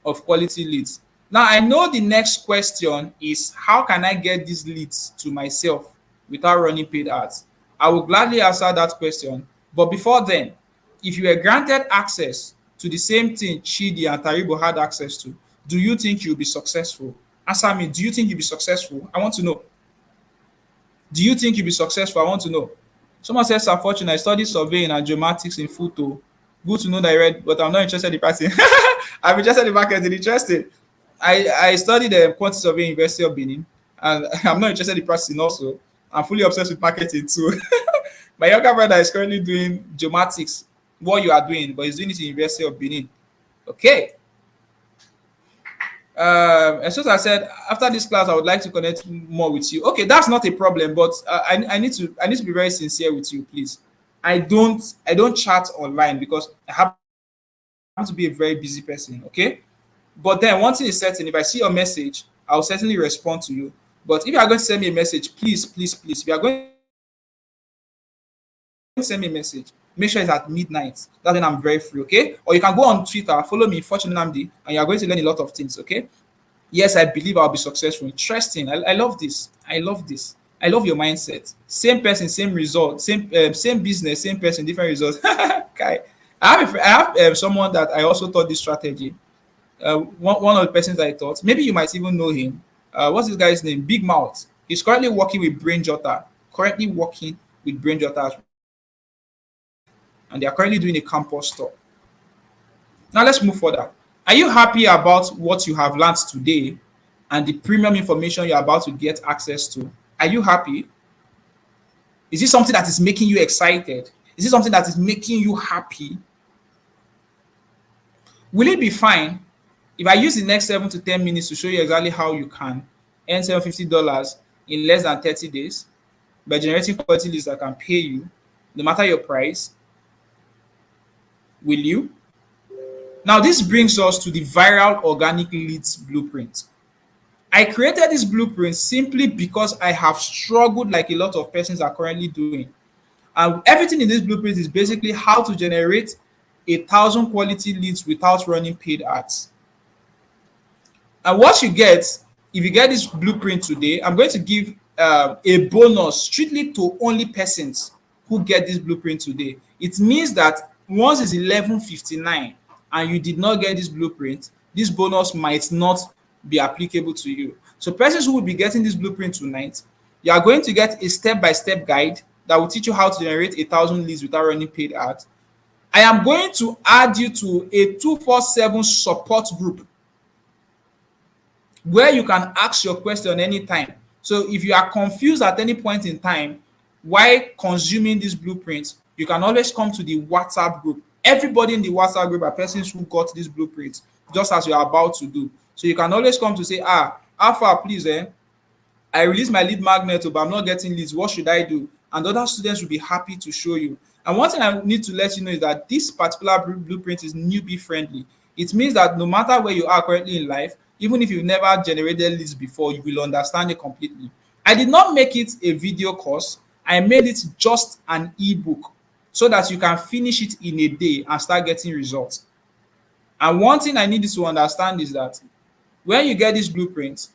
S2: of quality leads. Now I know the next question is how can I get these leads to myself without running paid ads? I will gladly answer that question. But before then, if you were granted access to the same thing Chidi and Taribo had access to, do you think you'll be successful? Answer me. Do you think you'll be successful? I want to know. Do you think you'll be successful? I want to know. Someone says, Sir Fortune, I studied surveying and geomatics in Futo. Good to know that I read, but I'm not interested in practicing. I'm interested in marketing. Interested. I studied quantity survey in University of Benin, and I'm not interested in practicing also. I'm fully obsessed with marketing too. My younger brother is currently doing geomatics, what you are doing, but he's doing it in University of Benin. Okay. As soon as I said, after this class, I would like to connect more with you. Okay, that's not a problem, but I need to be very sincere with you, please. I don't chat online because I happen to be a very busy person. Okay, but then one thing is certain: if I see your message, I'll certainly respond to you. But if you are going to send me a message, please, please, please, if you are going to send me a message, make sure it's at midnight. That's when I'm very free. Okay, or you can go on Twitter, follow me, Fortune Namdi, and you are going to learn a lot of things. Okay. Yes, I believe I'll be successful. Interesting. I love this. I love this. I love your mindset. Same person, same result. Same business, same person, different results. Okay. I have someone that I also taught this strategy. One of the persons I taught. Maybe you might even know him. What's this guy's name? Big Mouth. He's currently working with Brain Jotter. Currently working with Brain Jotter, and they are currently doing a campus store. Now let's move further. Are you happy about what you have learned today and the premium information you're about to get access to? Are you happy? Is it something that is making you excited? Is it something that is making you happy? Will it be fine if I use the next 7 to 10 minutes to show you exactly how you can earn $750 in less than 30 days by generating quality leads that can pay you, no matter your price? Will you? Now, this brings us to the viral organic leads blueprint. I created this blueprint simply because I have struggled like a lot of persons are currently doing. And everything in this blueprint is basically how to generate 1,000 quality leads without running paid ads. And what you get, if you get this blueprint today, I'm going to give a bonus strictly to only persons who get this blueprint today. It means that once it's 11:59 and you did not get this blueprint, this bonus might not be applicable to you. So persons who will be getting this blueprint tonight, you are going to get a step-by-step guide that will teach you how to generate 1,000 leads without running paid ads. I am going to add you to a 247 support group where you can ask your question anytime. So if you are confused at any point in time while consuming this blueprint, you can always come to the WhatsApp group. Everybody in the WhatsApp group are persons who got this blueprint, just as you are about to do. So you can always come to say, Alpha, please, I released my lead magnet, but I'm not getting leads. What should I do? And other students will be happy to show you. And one thing I need to let you know is that this particular blueprint is newbie friendly. It means that no matter where you are currently in life, even if you've never generated leads before, you will understand it completely. I did not make it a video course. I made it just an ebook so that you can finish it in a day and start getting results. And one thing I need you to understand is that when you get this blueprint,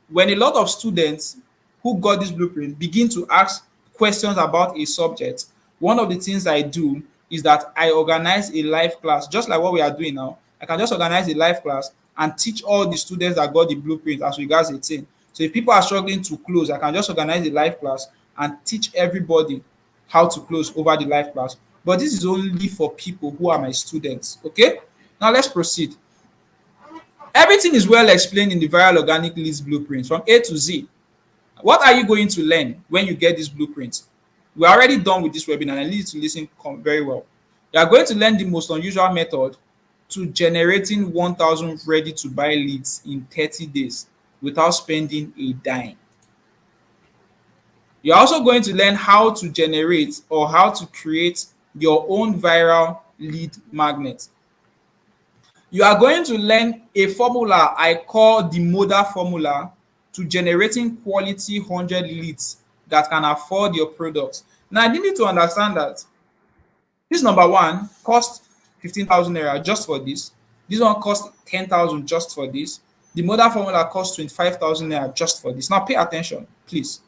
S2: when a lot of students who got this blueprint begin to ask questions about a subject, one of the things I do is that I organize a live class, just like what we are doing now. I can just organize a live class and teach all the students that got the blueprint as regards a thing. So if people are struggling to close, I can just organize a live class and teach everybody how to close over the live class. But this is only for people who are my students. Okay? Now let's proceed. Everything is well explained in the viral organic leads blueprint from A to Z. What are you going to learn when you get this blueprint? We're already done with this webinar. I need you to listen very well. You are going to learn the most unusual method to generating 1,000 ready to buy leads in 30 days without spending a dime. You're also going to learn how to generate or how to create your own viral lead magnet. You are going to learn a formula I call the modal formula to generating quality 100 leads that can afford your product. Now, you need to understand that this number one cost 15,000 naira just for this. This one cost 10,000 just for this. The modal formula costs 25,000 naira just for this. Now, pay attention, please.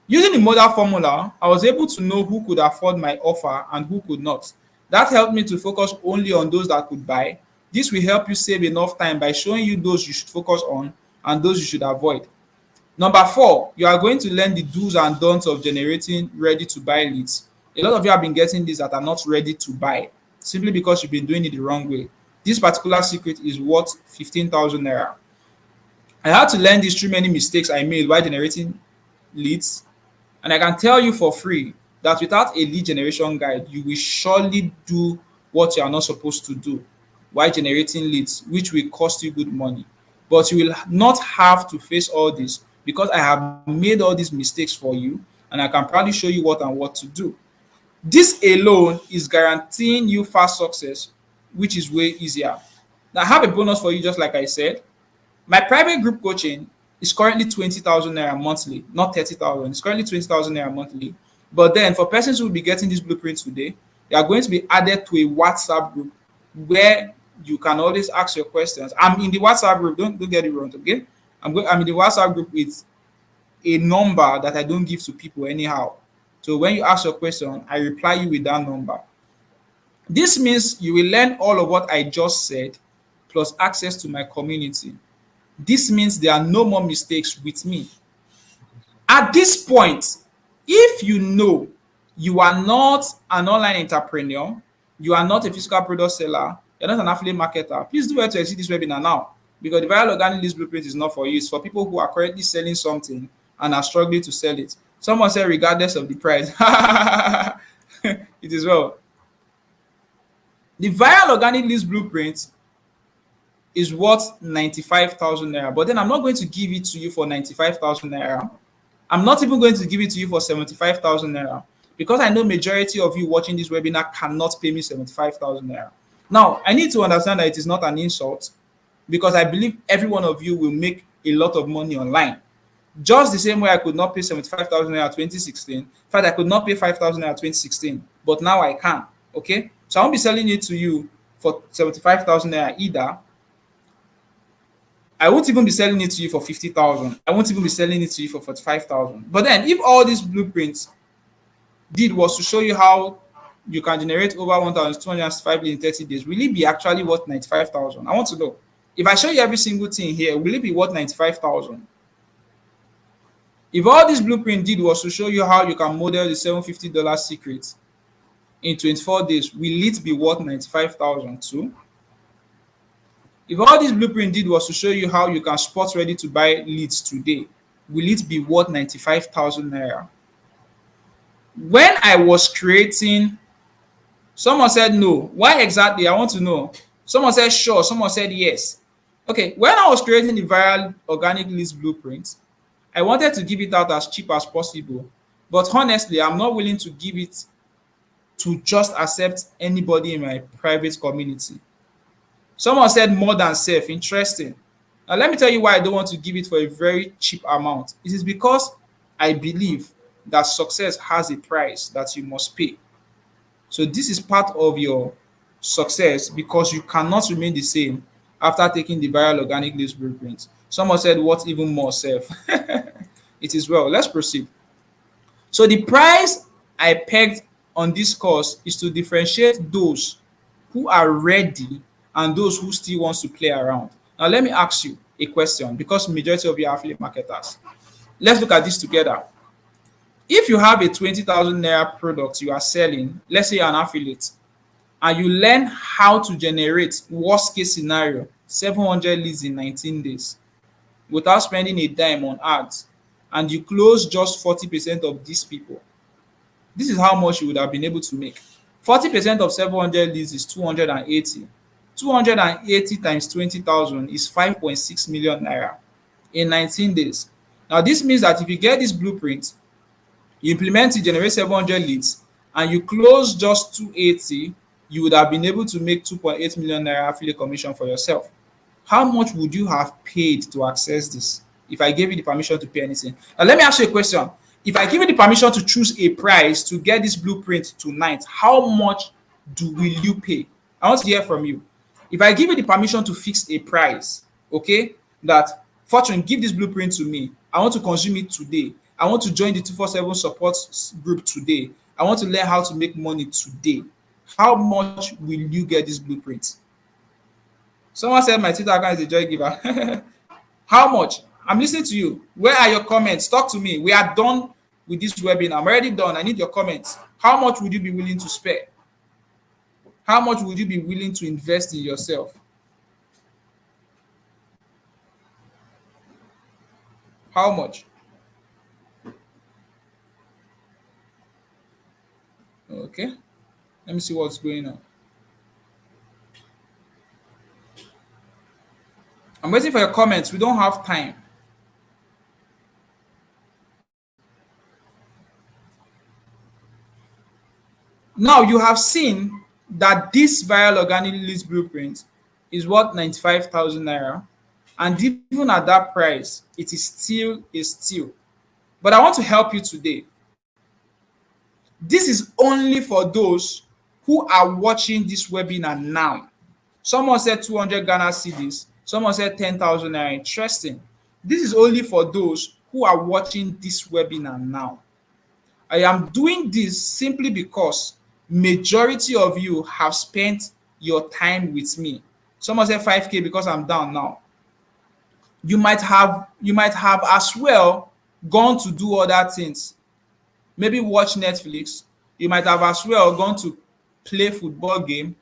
S2: Using the modal formula, I was able to know who could afford my offer and who could not. That helped me to focus only on those that could buy. This will help you save enough time by showing you those you should focus on and those you should avoid. Number four, you are going to learn the do's and don'ts of generating ready to buy leads. A lot of you have been getting these that are not ready to buy simply because you've been doing it the wrong way. This particular secret is worth 15,000 naira. I had to learn these through many mistakes I made while generating leads, and I can tell you for free that without a lead generation guide, you will surely do what you are not supposed to do while generating leads, which will cost you good money. But you will not have to face all this because I have made all these mistakes for you, and I can probably show you what and what to do. This alone is guaranteeing you fast success, which is way easier. Now, I have a bonus for you, just like I said. My private group coaching is currently 20,000 naira monthly, not 30,000. It's currently 20,000 naira monthly. But then, for persons who will be getting this blueprint today, they are going to be added to a WhatsApp group where you can always ask your questions. I'm in the WhatsApp group. Don't get it wrong, okay? I'm in the WhatsApp group with a number that I don't give to people anyhow. So when you ask your question, I reply you with that number. This means you will learn all of what I just said, plus access to my community. This means there are no more mistakes with me. At this point, if you know you are not an online entrepreneur, you are not a physical product seller, you're not an affiliate marketer, please do well to exit this webinar now, because the viral organic leads blueprint is not for you. It's for people who are currently selling something and are struggling to sell it. Someone said regardless of the price. It is well. The viral organic leads blueprint is worth 95,000 naira, but then I'm not going to give it to you for 95,000 naira. I'm not even going to give it to you for 75,000 naira, because I know majority of you watching this webinar cannot pay me 75,000 naira. Now, I need to understand that it is not an insult, because I believe every one of you will make a lot of money online. Just the same way I could not pay 75,000 naira 2016. In fact, I could not pay 5,000 naira 2016, but now I can. Okay, so I won't be selling it to you for 75,000 naira either. I won't even be selling it to you for 50,000. I won't even be selling it to you for 45,000. But then, if all these blueprints did was to show you how you can generate over 1,205 in 30 days, will it be actually worth 95,000? I want to know. If I show you every single thing here, will it be worth 95,000? If all this blueprint did was to show you how you can model the $750 secret in 24 days, will it be worth 95,000 too? If all this blueprint did was to show you how you can spot ready to buy leads today, will it be worth 95,000 naira? When I was creating, someone said no. Why exactly? I want to know. Someone said sure. Someone said yes. Okay, when I was creating the viral organic leads blueprint, I wanted to give it out as cheap as possible. But honestly, I'm not willing to give it to just accept anybody in my private community. Someone said more than safe. Interesting. Now, let me tell you why I don't want to give it for a very cheap amount. It is because I believe that success has a price that you must pay. So this is part of your success, because you cannot remain the same after taking the viral organic leads blueprint. Someone said, what even more safe? It is well. Let's proceed. So the price I pegged on this course is to differentiate those who are ready and those who still wants to play around. Now, let me ask you a question, because majority of you are affiliate marketers. Let's look at this together. If you have a 20,000 naira product you are selling, let's say you're an affiliate, and you learn how to generate, worst case scenario, 700 leads in 19 days without spending a dime on ads, and you close just 40% of these people, this is how much you would have been able to make. 40% of 700 leads is 280. 280 times 20,000 is 5.6 million naira in 19 days. Now, this means that if you get this blueprint, you implement it, generate 700 leads, and you close just 280, you would have been able to make 2.8 million naira affiliate commission for yourself. How much would you have paid to access this if I gave you the permission to pay anything? Now, let me ask you a question. If I give you the permission to choose a price to get this blueprint tonight, how much will you pay? I want to hear from you. If I give you the permission to fix a price, okay, that Fortune, give this blueprint to me. I want to consume it today. I want to join the 247 support group today. I want to learn how to make money today. How much will you get this blueprint? Someone said my Twitter account is a joy giver. How much? I'm listening to you. Where are your comments? Talk to me. We are done with this webinar. I'm already done. I need your comments. How much would you be willing to spare? How much would you be willing to invest in yourself? How much? Okay. Let me see what's going on. I'm waiting for your comments. We don't have time. Now you have seen that this viral organic leads blueprint is worth 95,000 naira, and even at that price, it is still a steal. But I want to help you today. This is only for those who are watching this webinar now. Someone said 200 Ghana cedis. Someone said 10,000 naira. Interesting. This is only for those who are watching this webinar now. I am doing this simply because majority of you have spent your time with me. Someone said 5K because I'm down now. You might have as well gone to do other things. Maybe watch Netflix. You might have as well gone to play football game.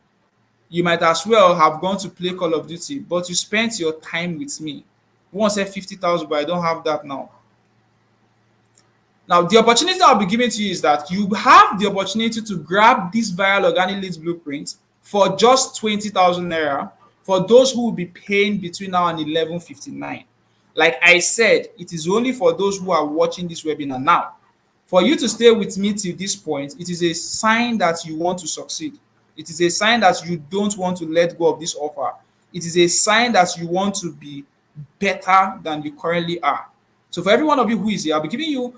S2: You might as well have gone to play Call of Duty, but you spent your time with me. One said 50,000, but I don't have that now. Now, the opportunity I'll be giving to you is that you have the opportunity to grab this viral organic leads blueprint for just 20,000 naira for those who will be paying between now and 11:59. Like I said, it is only for those who are watching this webinar now. For you to stay with me till this point, it is a sign that you want to succeed. It is a sign that you don't want to let go of this offer. It is a sign that you want to be better than you currently are. So for every one of you who is here, I'll be giving you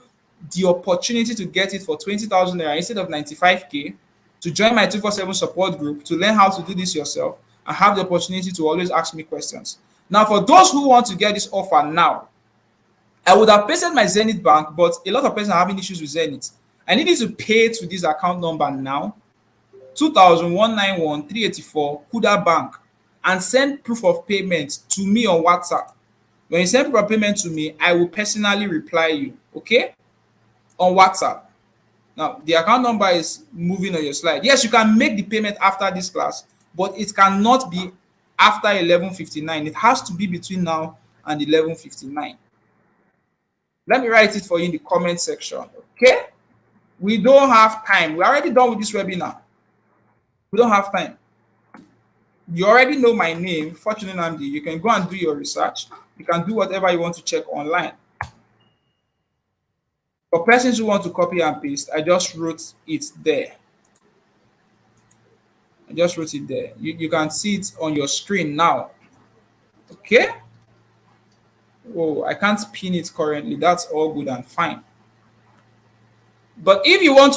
S2: the opportunity to get it for 20,000 naira instead of 95K, to join my 247 support group, to learn how to do this yourself, and have the opportunity to always ask me questions. Now, for those who want to get this offer now, I would have pasted my Zenith Bank, but a lot of persons are having issues with Zenith. I need you to pay to this account number now, 2,191,384 Kuda Bank, and send proof of payment to me on WhatsApp. When you send proof of payment to me, I will personally reply you, okay? On WhatsApp. Now, the account number is moving on your slide. Yes, you can make the payment after this class, but it cannot be after 11:59. It has to be between now and 11:59. Let me write it for you in the comment section, okay? We don't have time. We're already done with this webinar. We don't have time. You already know my name, Fortune Namdi. You can go and do your research. You can do whatever you want to check online. For persons who want to copy and paste, I just wrote it there. I just wrote it there. You can see it on your screen now. Okay? Oh, I can't pin it currently. That's all good and fine. But if you want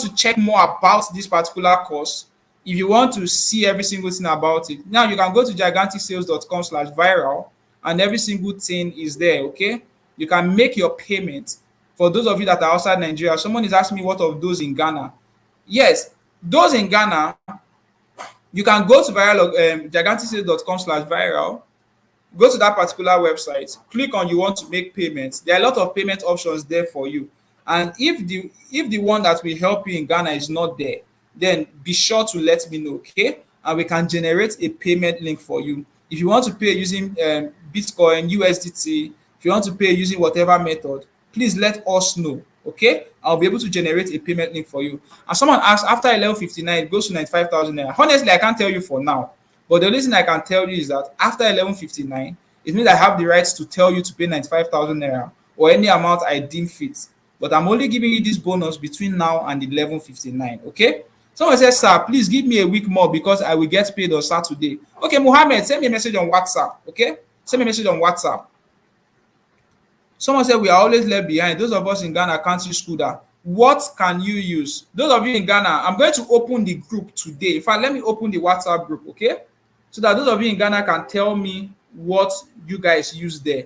S2: to check more about this particular course, if you want to see every single thing about it, now you can go to giganticsales.com/viral, and every single thing is there, okay? You can make your payment. For those of you that are outside Nigeria, someone is asking me what of those in Ghana. Yes, those in Ghana, you can go to giganticsales.com/viral, go to that particular website, click on you want to make payments. There are a lot of payment options there for you. And if the one that will help you in Ghana is not there, then be sure to let me know, okay? And we can generate a payment link for you. If you want to pay using Bitcoin, USDT, if you want to pay using whatever method, please let us know, okay? I'll be able to generate a payment link for you. And someone asked, after 11:59, it goes to 95,000 naira. Honestly, I can't tell you for now. But the only thing I can tell you is that after 11:59, it means I have the right to tell you to pay 95,000 naira or any amount I deem fit. but I'm only giving you this bonus between now and 11:59. Okay. Someone says, sir, please give me a week more because I will get paid on Saturday. Okay, Muhammad, send me a message on WhatsApp. Okay, send me a message on WhatsApp. Someone said we are always left behind. Those of us in Ghana can't use Kuda. What can you use? Those of you in Ghana, I'm going to open the group today. In fact, let me open the WhatsApp group, okay? So that those of you in Ghana can tell me what you guys use there.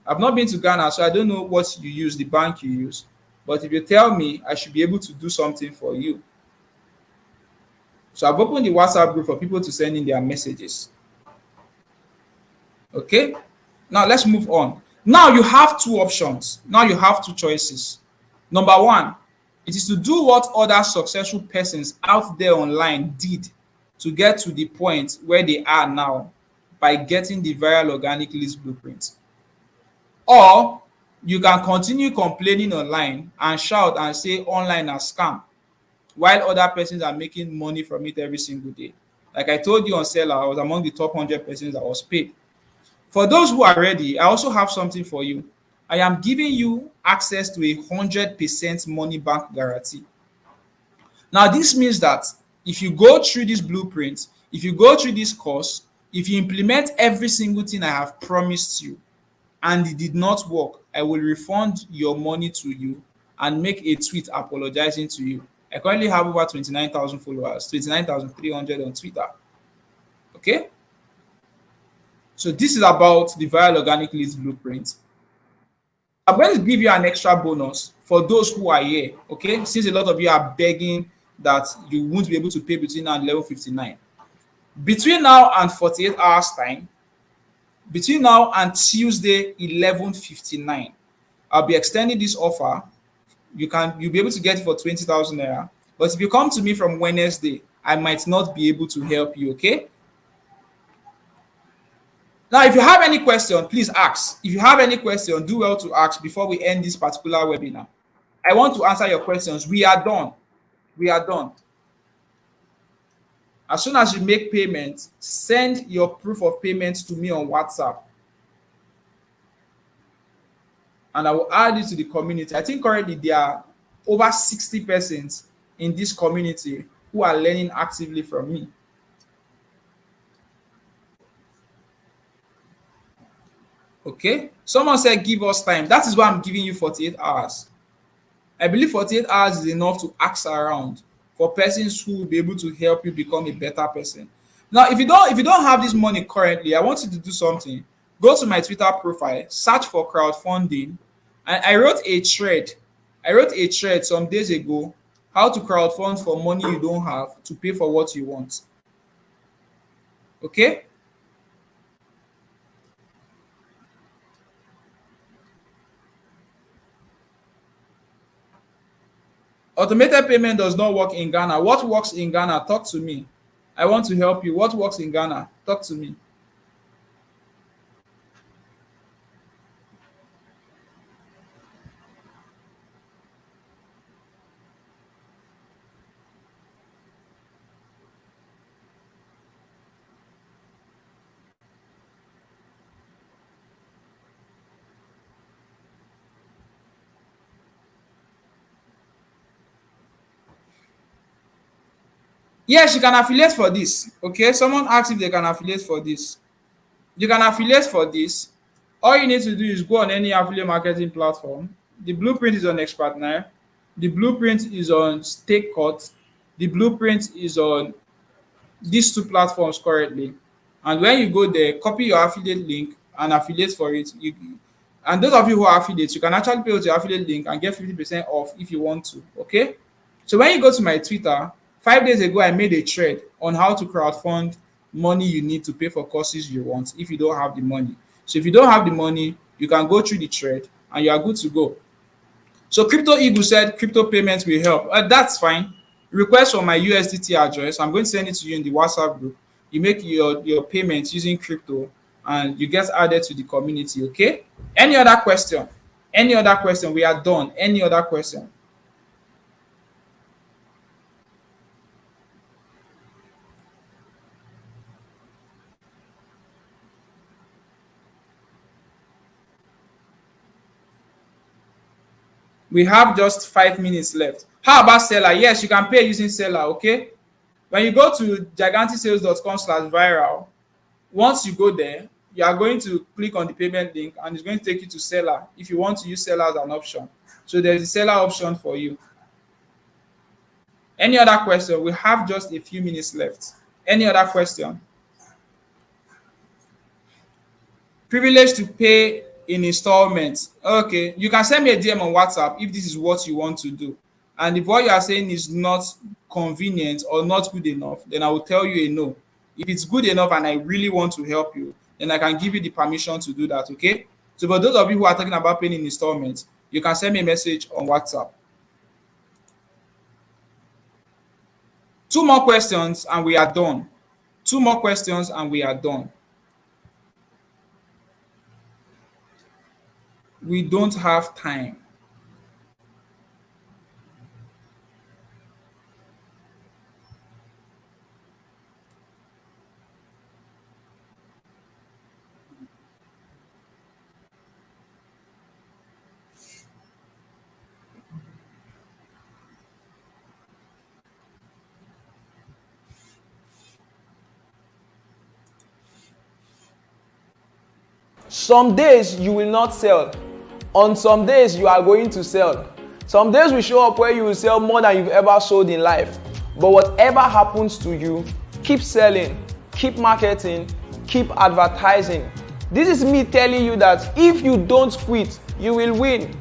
S2: I've not been to Ghana, so I don't know what you use, the bank you use. But if you tell me, I should be able to do something for you. So I've opened the WhatsApp group for people to send in their messages. Okay? Now let's move on. Now you have two options. Now you have two choices. Number one, it is to do what other successful persons out there online did to get to the point where they are now by getting the viral organic list blueprint. Or you can continue complaining online and shout and say online are scam while other persons are making money from it every single day. Like I told you on Seller, I was among the top 100 persons that was paid. For those who are ready, I also have something for you. I am giving you access to a 100% money back guarantee. Now, this means that if you go through this blueprint, if you go through this course, if you implement every single thing I have promised you and it did not work, I will refund your money to you and make a tweet apologizing to you. I currently have over 29,000 followers, 29,300 on Twitter. Okay? So this is about the viral organic leads blueprint. I'm going to give you an extra bonus for those who are here, okay? Since a lot of you are begging that you won't be able to pay between now and 11:59. Between now and 48 hours time, between now and Tuesday 11:59, I'll be extending this offer. You'll be able to get it for 20,000 naira. But if you come to me from Wednesday, I might not be able to help you, okay? Now, if you have any question, please ask. If you have any question, do well to ask before we end this particular webinar. I want to answer your questions. We are done. We are done. As soon as you make payment, send your proof of payment to me on WhatsApp. And I will add you to the community. I think currently there are over 60 persons in this community who are learning actively from me. Okay? Someone said give us time. That is why I'm giving you 48 hours. I believe 48 hours is enough to ask around for persons who will be able to help you become a better person. Now, if you don't have this money currently, I want you to do something. Go to my Twitter profile, search for crowdfunding, and I wrote a thread. I wrote a thread some days ago, how to crowdfund for money you don't have to pay for what you want. Okay? Automated payment does not work in Ghana. What works in Ghana? Talk to me. I want to help you. What works in Ghana? Talk to me. Yes, you can affiliate for this. Okay, someone asked if they can affiliate for this. You can affiliate for this. All you need to do is go on any affiliate marketing platform. The blueprint is on Expert9. The blueprint is on StakeCut. The blueprint is on these two platforms currently. And when you go there, copy your affiliate link and affiliate for it. And those of you who are affiliates, you can actually pay with your affiliate link and get 50% off if you want to. Okay? So when you go to my Twitter, 5 days ago, I made a thread on how to crowdfund money you need to pay for courses you want if you don't have the money. So if you don't have the money, you can go through the thread and you are good to go. So Crypto Eagle said crypto payments will help. That's fine. Request for my USDT address. I'm going to send it to you in the WhatsApp group. You make your payments using crypto and you get added to the community, okay? Any other question? Any other question? We are done. Any other question? We have just 5 minutes left. How about seller? Yes, you can pay using seller, okay? When you go to giganticales.com/viral, once you go there, you are going to click on the payment link and it's going to take you to seller if you want to use seller as an option. So there's a seller option for you. Any other question? We have just a few minutes left. Any other question? Privilege to pay in installments. Okay, you can send me a DM on WhatsApp if this is what you want to do. And if what you are saying is not convenient or not good enough, then I will tell you a no. If it's good enough and I really want to help you, then I can give you the permission to do that, okay? So for those of you who are talking about paying in installments, you can send me a message on WhatsApp. 2 more questions and we are done. 2 more questions and we are done. We don't have time.
S1: Some days you will not sell. On some days you are going to sell. Some days will show up where you will sell more than you've ever sold in life. But whatever happens to you, keep selling, keep marketing, keep advertising. This is me telling you that if you don't quit, you will win.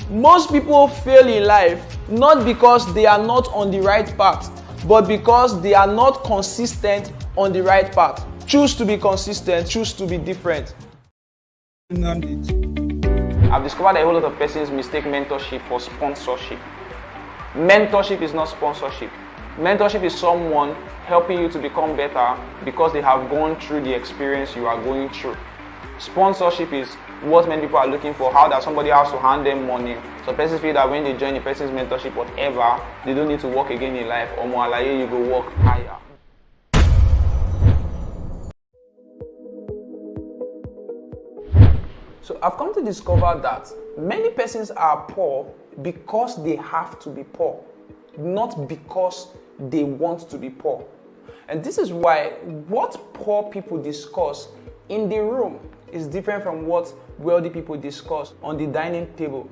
S1: Most people fail in life not because they are not on the right path, but because they are not consistent on the right path. Choose to be consistent, choose to be different. I've discovered a whole lot of persons mistake mentorship for sponsorship. Mentorship is not sponsorship. Mentorship is someone helping you to become better because they have gone through the experience you are going through. Sponsorship is what many people are looking for, how that somebody has to hand them money. So persons feel that when they join the person's mentorship, whatever, they don't need to work again in life. Or more like you go work higher. So I've come to discover that many persons are poor because they have to be poor, not because they want to be poor. And this is why what poor people discuss in the room is different from what wealthy people discuss on the dining table.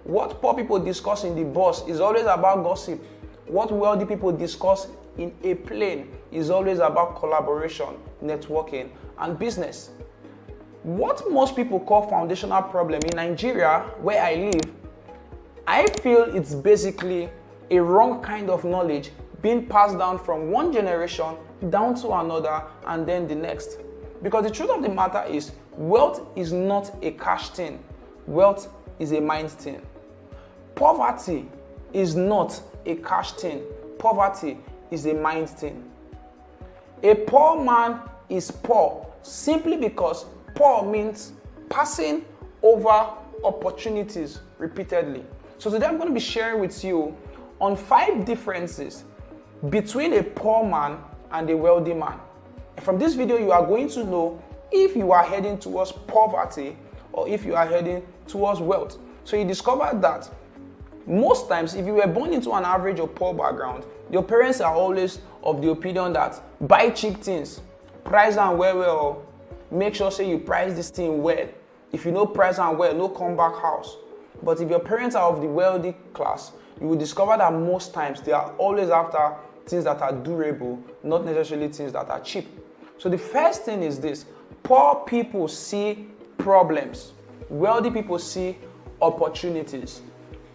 S1: What poor people discuss in the bus is always about gossip. What wealthy people discuss in a plane is always about collaboration, networking, and business. What most people call foundational problem in Nigeria, where I live, I feel it's basically a wrong kind of knowledge being passed down from one generation down to another and then the next. Because the truth of the matter is, wealth is not a cash thing. Wealth is a mind thing. Poverty is not a cash thing. Poverty is a mind thing. A poor man is poor simply because poor means passing over opportunities repeatedly. So today I'm going to be sharing with you on 5 differences between a poor man and a wealthy man. And from this video, you are going to know if you are heading towards poverty or if you are heading towards wealth. So you discover that most times, if you were born into an average or poor background, your parents are always of the opinion that buy cheap things, price them well, make sure say you price this thing well. If you know price and well, no come back house. But if your parents are of the wealthy class, you will discover that most times they are always after things that are durable, not necessarily things that are cheap. So the first thing is this: poor people see problems, wealthy people see opportunities.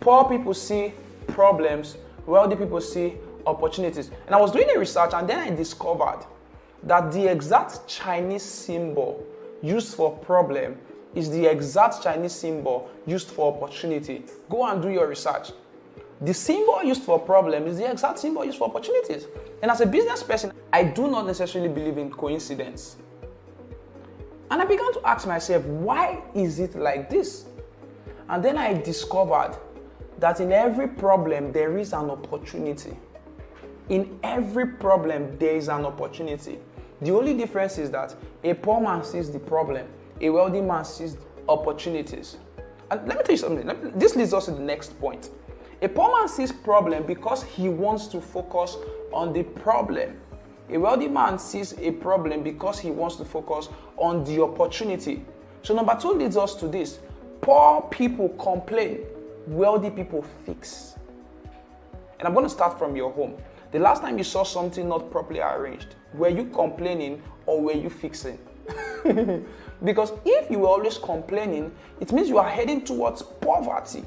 S1: Poor people see problems, wealthy people see opportunities. And I was doing a research and then I discovered that the exact Chinese symbol used for problem is the exact Chinese symbol used for opportunity. Go and do your research. The symbol used for problem is the exact symbol used for opportunities. And as a business person, I do not necessarily believe in coincidence. And I began to ask myself, why is it like this? And then I discovered that in every problem, there is an opportunity. In every problem, there is an opportunity. The only difference is that a poor man sees the problem, a wealthy man sees opportunities. And let me tell you something. This leads us to the next point. A poor man sees problem because he wants to focus on the problem. A wealthy man sees a problem because he wants to focus on the opportunity. So number 2 leads us to this. Poor people complain, wealthy people fix. And I'm going to start from your home. The last time you saw something not properly arranged, were you complaining or were you fixing? Because if you were always complaining, it means you are heading towards poverty.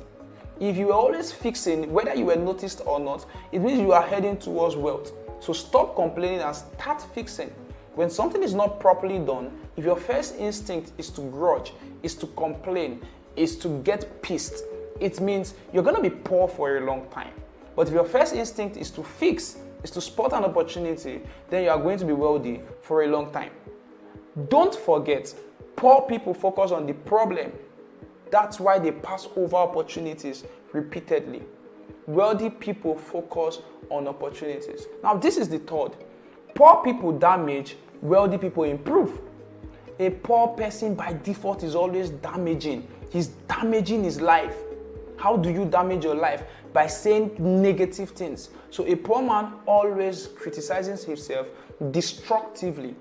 S1: If you were always fixing, whether you were noticed or not, it means you are heading towards wealth. So stop complaining and start fixing. When something is not properly done, if your first instinct is to grudge, is to complain, is to get pissed, it means you're going to be poor for a long time. But if your first instinct is to fix, is to spot an opportunity, then you are going to be wealthy for a long time. Don't forget, poor people focus on the problem. That's why they pass over opportunities repeatedly. Wealthy people focus on opportunities. Now, this is the third. Poor people damage, wealthy people improve. A poor person by default is always damaging. He's damaging his life. How do you damage your life? By saying negative things. So a poor man always criticizes himself destructively.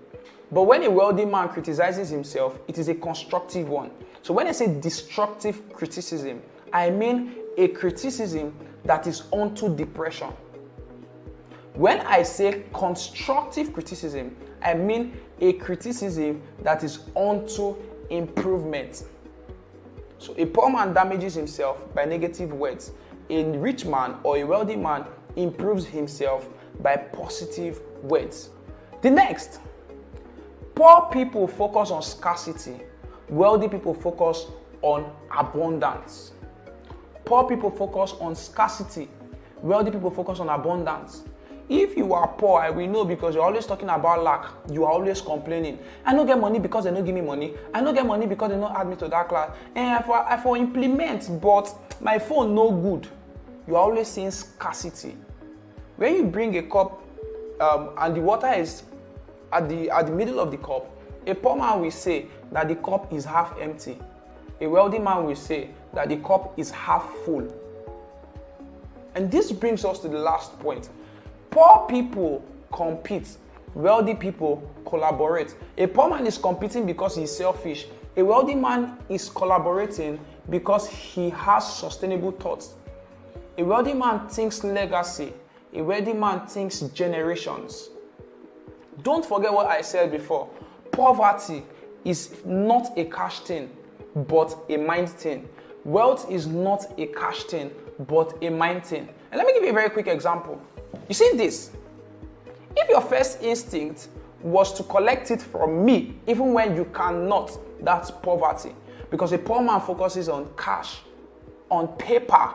S1: But when a wealthy man criticizes himself, it is a constructive one. So when I say destructive criticism, I mean a criticism that is onto depression. When I say constructive criticism, I mean a criticism that is onto improvement. So a poor man damages himself by negative words. A rich man or a wealthy man improves himself by positive words. The next, poor people focus on scarcity. Wealthy people focus on abundance. Poor people focus on scarcity. Wealthy people focus on abundance. If you are poor, I will know because you're always talking about lack. You are always complaining. I don't get money because they don't give me money. I don't get money because they don't add me to that class. And I for implement, but my phone no good. You are always saying scarcity. When you bring a cup and the water is at the middle of the cup, a poor man will say that the cup is half empty. A wealthy man will say that the cup is half full. And this brings us to the last point. Poor people compete. Wealthy people collaborate. A poor man is competing because he's selfish. A wealthy man is collaborating because he has sustainable thoughts. A wealthy man thinks legacy. A wealthy man thinks generations. Don't forget what I said before. Poverty is not a cash thing, but a mind thing. Wealth is not a cash thing, but a mind thing. And let me give you a very quick example. You see this? If your first instinct was to collect it from me, even when you cannot, that's poverty. Because a poor man focuses on cash, on paper,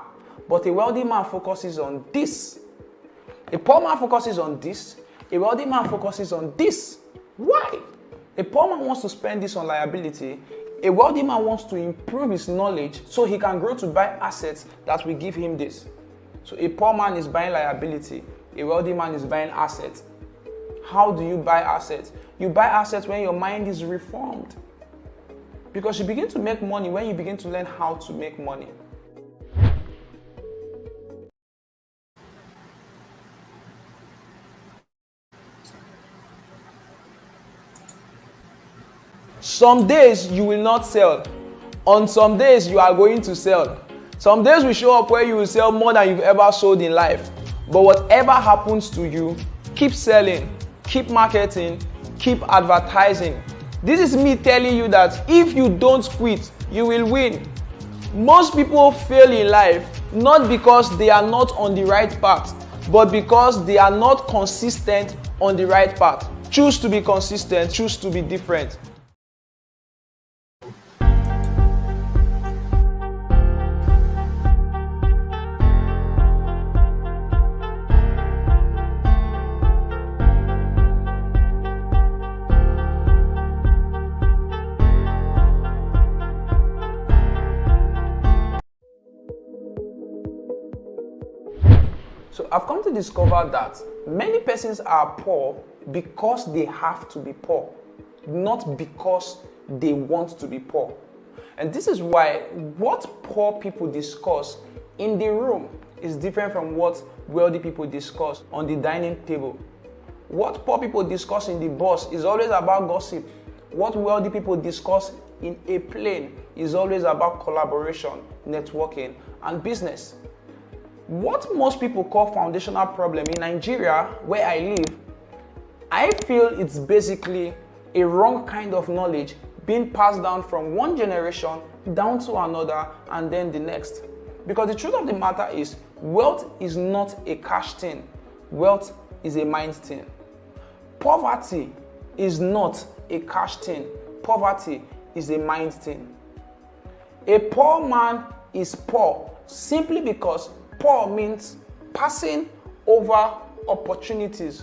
S1: but a wealthy man focuses on this. A poor man focuses on this. A wealthy man focuses on this. Why? A poor man wants to spend this on liability. A wealthy man wants to improve his knowledge so he can grow to buy assets that will give him this. So a poor man is buying liability. A wealthy man is buying assets. How do you buy assets? You buy assets when your mind is reformed. Because you begin to make money when you begin to learn how to make money. Some days you will not sell. On some days you are going to sell. Some days will show up where you will sell more than you've ever sold in life. But whatever happens to you, keep selling, keep marketing, keep advertising. This is me telling you that if you don't quit, you will win. Most people fail in life not because they are not on the right path, but because they are not consistent on the right path. Choose to be consistent, choose to be different. So I've come to discover that many persons are poor because they have to be poor, not because they want to be poor. And this is why what poor people discuss in the room is different from what wealthy people discuss on the dining table. What poor people discuss in the bus is always about gossip. What wealthy people discuss in a plane is always about collaboration, networking, and business. What most people call foundational problem in Nigeria, where I live, I feel it's basically a wrong kind of knowledge being passed down from one generation down to another and then the next. Because the truth of the matter is, wealth is not a cash thing. Wealth is a mind thing. Poverty is not a cash thing. Poverty is a mind thing. A poor man is poor simply because poor means passing over opportunities